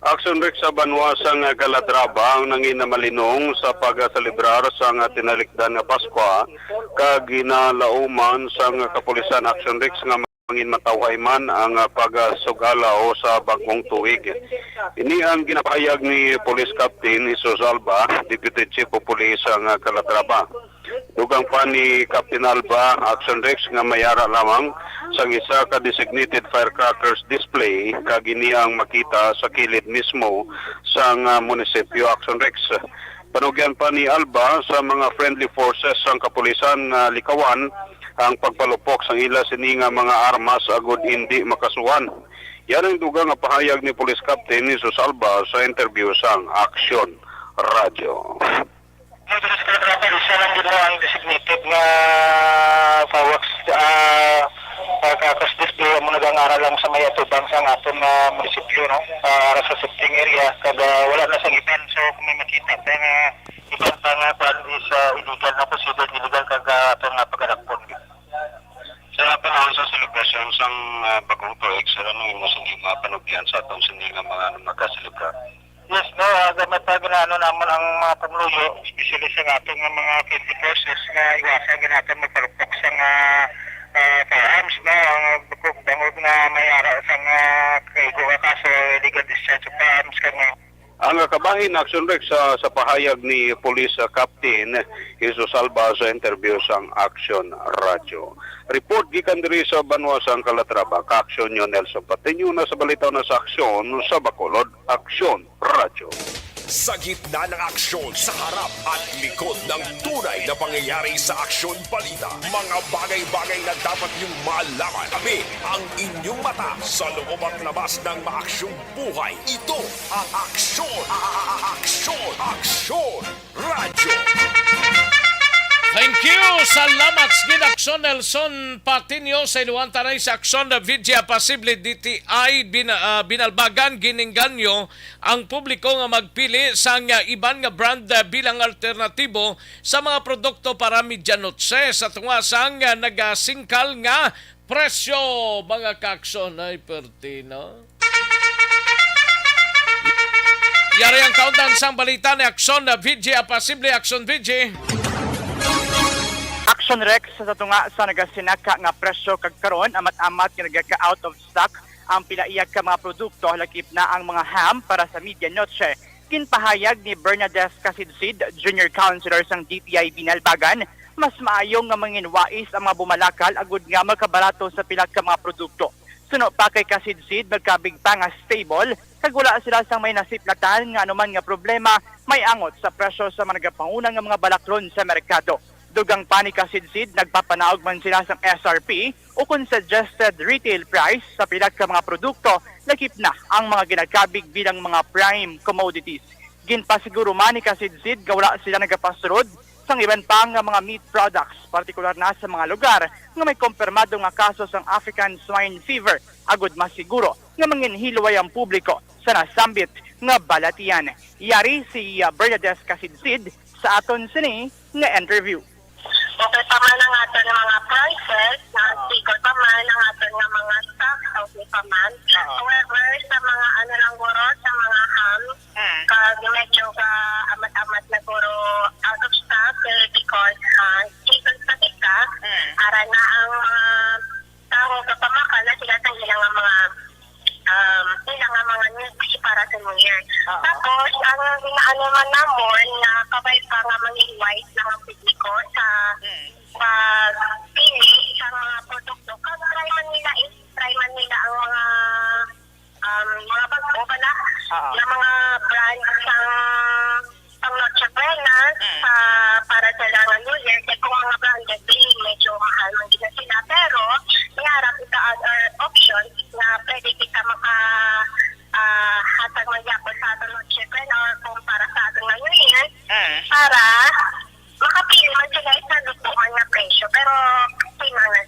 Action Rex sa Banwasang Calatrava ang nangina-malinong sa pagselebrar sa tinalikdan nga Pasko kag ginalauman sa kapulisan Action Rex nga mangin matawhay man ang pagsugalaw sa bagong tuig. Ini ang ginapahayag ni Police Captain Jesus Alba, Deputy Chief of Police ng Calatrava. Dugang pa ni Captain Alba, Action Rex nga mayara lamang sa isa ka designated firecrackers display kag iniyang makita sa kilid mismo sa munisipyo Action Rex. Panugyan pa ni Alba sa mga friendly forces sang kapulisan likawan ang pagpalupok sang ila sini nga mga armas agud hindi makasuhan. Yan ang dugang nga pahayag ni Police Captain Jesus Alba sa interview sang Action Radio. Isa lang din ang designated nga fireworks display mo nag-aaral lang sa may atubang sa aton munisipyo, no? Para sa safety area kada wala na sa event, so kung may makita pa nga ikan pa nga is illegal na considered illegal kaga aton nga pagkalakpon. Sa panahon sa celebration sang bagong tuig sa ano mo hindi mapanugyan sa atong sini nga mga magka-celebrar. Yes, no, gamit pa ginano naman ang mga pamuluyo, especially sa atong mga friendly forces nga iwasan natin magpalupok sa firearms na ang bangod na may ara sa kaigo kaso illegal discharge of firearms kami. Ang kabahin Action Rex sa pahayag ni Police Captain Jesus Alba sa interview sang Action Radio. Report gikan diri sa Banwasang Calatrava, ka-aksyon nyo Nelson Patinio na sa balita na sa aksyon sa Bacolod, Action Radio. Sa gitna ng aksyon, sa harap at likod ng tunay na pangyayari sa aksyon balita, mga bagay-bagay na dapat niyong malaman. Kami ang inyong mata sa loob at labas ng maaksyong buhay. Ito ang Aksyon! Aksyon! Aksyon! Radyo! Thank you! Salamat sa ginaksyon Nelson Patinio sa iluhan tanay sa aksyon na Vidya Pasible DTI binalbagan giningganyo ang publiko nga magpili sa iban nga brand bilang alternatibo sa mga produkto para midyanotse sa tunga sang nagasingkal nga presyo, mga ka-aksyon. Ay, pertino. Yari ang kauntan sang balita ni Aksyon na VJ, Apasible Aksyon VJ. Action Rex sa tunga sa nagasinaka nga presyo kagkaron amat-amat nga nagaka-out of stock ang pilaiyag ka mga produkto lakip na ang mga ham para sa medianoche. Kinpahayag ni Bernadette Casidsid, Junior Counselor sang DTI Binalbagan, mas maayong nga manginwais ang mga bumalakal agud nga magkabarato sa pila ka mga produkto. Suno pa kay Casidsid, magkabig pa nga stable, kagula sila sang may nasiplatan nga anuman nga problema may angot sa presyo sa mga nagapangunang nga mga balaklon sa merkado. Dugang pa ni Casidsid, nagpapanaog man sila sa SRP o kung suggested retail price sa pilag ka mga produkto, lakip na ang mga ginagkabig bilang mga prime commodities. Ginpasiguro man ni Casidsid, gawala sila nagapasrod sang iban pang mga meat products, partikular na sa mga lugar nga may kumpirmado nga kaso sang African swine fever, agud masiguro nga manginhilway ang publiko sa nasambit nga balatian. Yari si Bernadette Casidsid sa aton sini nga interview. Okay pa man ang aton mga prices, na-sticker pa man ang aton nga mga stock, okay pa man. However, sa mga ano lang guro, sa mga ham, kag medyo ka amat-amat na guro out of stock because season pa kita, ara na ang mga tao kapamakal na sila sa ilang mga needs para sa New Year. Tapos, ang ano man namon na kabay pa nga mangiwais ng ang publiko sa pagpili sa mga produkto. Kag try man nila ang mga bago pala na mga brand ang Noche Buena para sa lang New Year. Kaya kung mga branded bilhin, medyo mahal man din sila. Pero, nangarap ito other options na pwede kita hatag magyapon sa ating Noche Buena or kung para sa ating New Year para makapili man sila sa lutuan na presyo. Pero, kailangan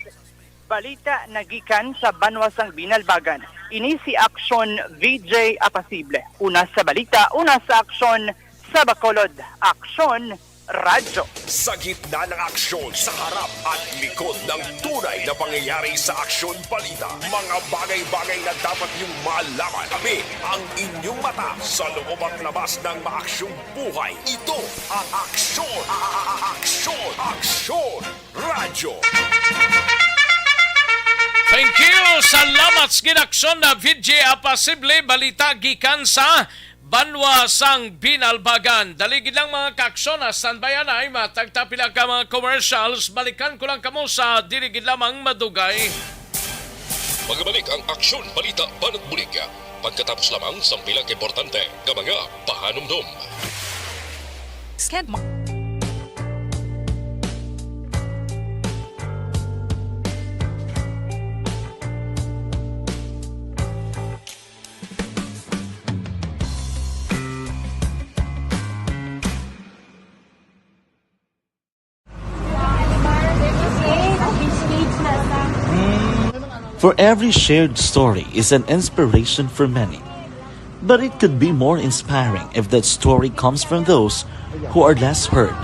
Balita nagikan sa Banwasang Binalbagan. Ini si Aksyon VJ Apasible. Una sa balita, una sa aksyon sa Bacolod. Aksyon Radyo. Sa gitna ng aksyon, sa harap at likod ng tunay na pangyayari sa Aksyon Balita, mga bagay-bagay na dapat niyong malaman. Kami ang inyong mata sa loob at labas ng maaksyong buhay. Ito ang Aksyon! Aksyon Radyo! Thank you! Salamat sa ginaksyon na VJ Apasible, balita gikan sa Banwasang Binalbagan. Daligid lang mga kaksyon na standbyan ay matagtapila ka mga commercials. Balikan ko lang kamo sa diligid lamang madugay. Magbalik ang Aksyon Balita Banat Bulig. Pagkatapos lamang sa pilang importante ng mga pahanumdum. For every shared story is an inspiration for many. But it could be more inspiring if that story comes from those who are less heard.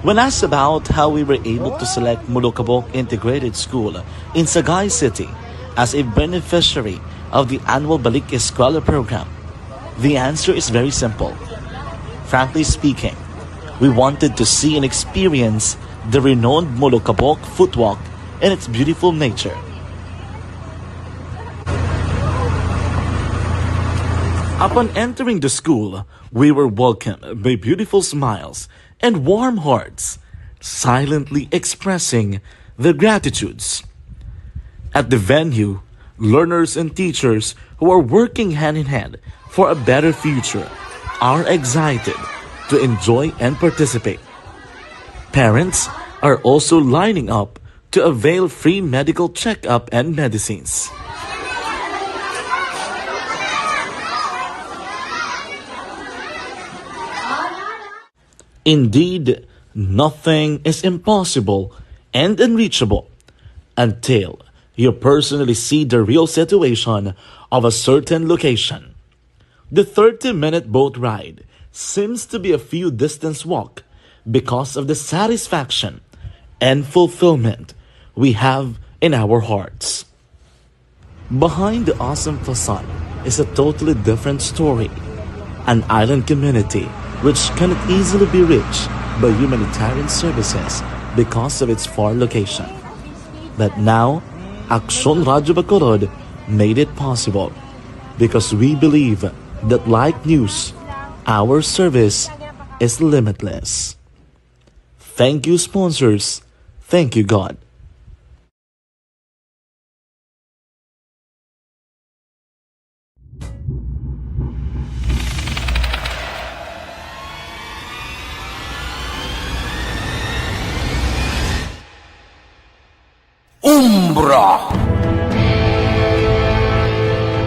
When asked about how we were able to select Mulukabok Integrated School in Sagay City as a beneficiary of the annual Balik Eskwela program, the answer is very simple. Frankly speaking, we wanted to see and experience the renowned Mulukabok footwalk in its beautiful nature. Upon entering the school, we were welcomed by beautiful smiles and warm hearts, silently expressing their gratitudes. At the venue, learners and teachers who are working hand in hand for a better future are excited to enjoy and participate. Parents are also lining up to avail free medical checkup and medicines. Indeed, nothing is impossible and unreachable until you personally see the real situation of a certain location. The 30-minute boat ride seems to be a few distance walk because of the satisfaction and fulfillment we have in our hearts. Behind the awesome facade is a totally different story. An island community which cannot easily be reached by humanitarian services because of its far location. But now, Aksyon Radio Bacolod made it possible because we believe that like news, our service is limitless. Thank you, sponsors. Thank you, God.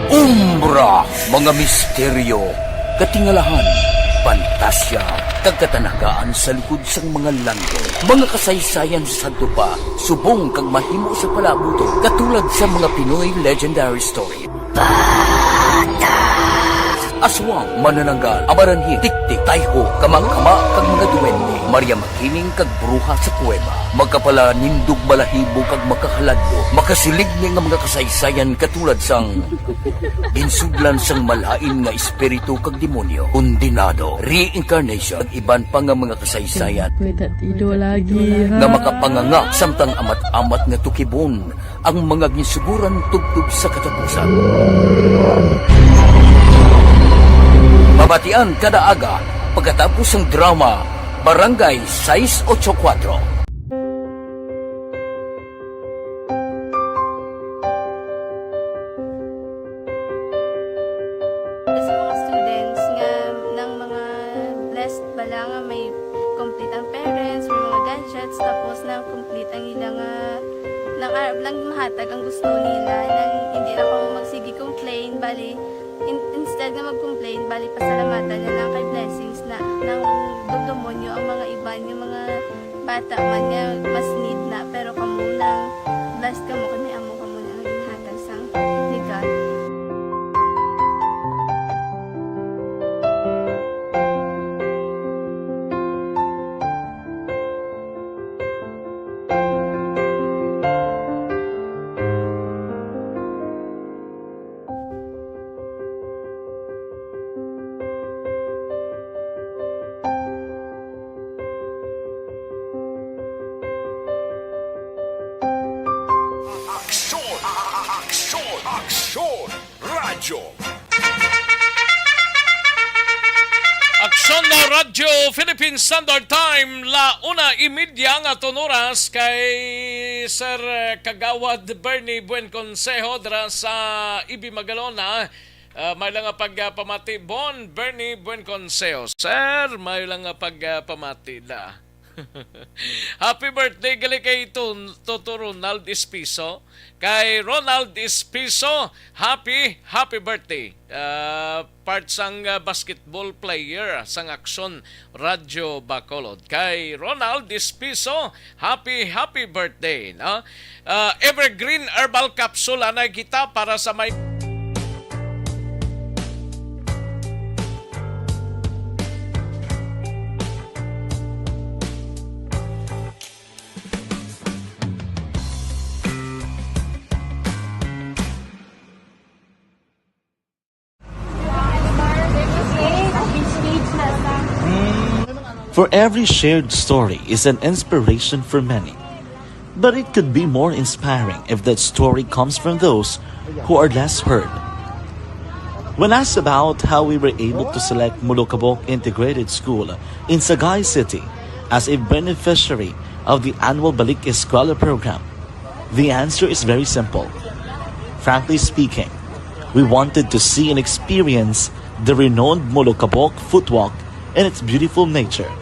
Umbra, mga misteryo, katingalahan, pantasya, kagkatanakaan sa likod sang mga langit, mga kasaysayan sa dupa, subong kag mahimo sa palabuto, katulad sa mga Pinoy legendary story. Aswang, manananggal, amaranhit, tiktik, tayho, kamang-kama, kag mga duwende, Maria Makining kag bruha sa kuweba, magkapala nindog balahibo kag makahaladlo, makasilig ni nga mga kasaysayan katulad sang ginsudlan sang malain nga espiritu kag demonyo, kondinado, reincarnation, kag iban pa nga mga kasaysayan nga makapanganga samtang amat-amat nga tukibon ang mga ginsuguran tugtog sa katapusan. Mabatian kada aga pagkatapos ng drama Barangay 684. Sa mga students nga ng mga blessed bala nga may complete ang parents, may mga gadgets, tapos na complete ang ilang lang mahatag ang gusto nila nang hindi na ako magsigi complain, bali instead na mag-complain, bali pasalamatan na lang kay blessings na nang demonyo ang mga iban, yung mga bata man nga mas need na, pero kamo lang blessed kamo kami amo kamo na ginhatag sang ni God. Aksyon Radio. Aksyon na Radyo Philippine Standard Time, la 1:30 nga tonoras kay Sir Kagawad Bernie Buenconsejo dra sa Ibi Magalona. May lang nga pagpamati Bon Bernie Buenconsejo. Sir, may lang nga pagpamati da. Happy birthday gali kay Toto Ronald Espiso. Kay Ronald Espiso, happy birthday. Part sang basketball player sang Aksyon Radio Bacolod. Kay Ronald Espiso, happy birthday. No? Evergreen Herbal Capsule na kita para sa may For every shared story is an inspiration for many. But it could be more inspiring if that story comes from those who are less heard. When asked about how we were able to select Mulukabok Integrated School in Sagay City as a beneficiary of the annual Balik Eskwela program, the answer is very simple. Frankly speaking, we wanted to see and experience the renowned Mulukabok footwalk in its beautiful nature.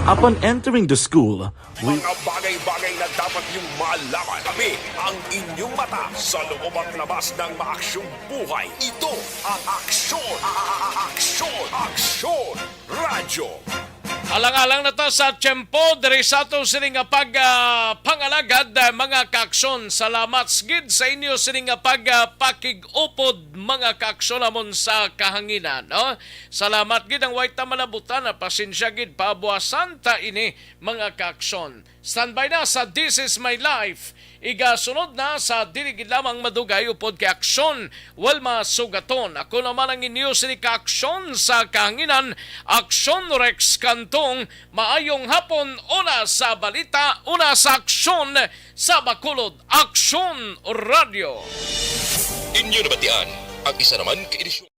Upon entering the school, Mga bagay-bagay na dapat niyong malaman. Kami ang inyong mata sa loob at labas ng maaksyong buhay. Ito ang Aksyon Radio. Alang-alang na ta sa tiyempo, diri sa ato sining nga pangalagad mga kaaksyon. Salamat gid sa inyo sining nga pakig-upod mga kaaksyon amon sa kahanginan. No? Salamat gid ang white ta malabutan na pasensya gid pabuasan ta ini mga kaaksyon. Standby na sa This Is My Life. Igasunod na sa diligid lamang madugay upod kay aksyon Walma Sugaton. Ako naman ang inyo sini kaaksyon sa kahanginan, Aksyon Rex Kantong. Maayong hapon, una sa balita, una sa aksyon sa Bacolod, Aksyon Radio. Inyo nabatian ang isa naman ka edisyon.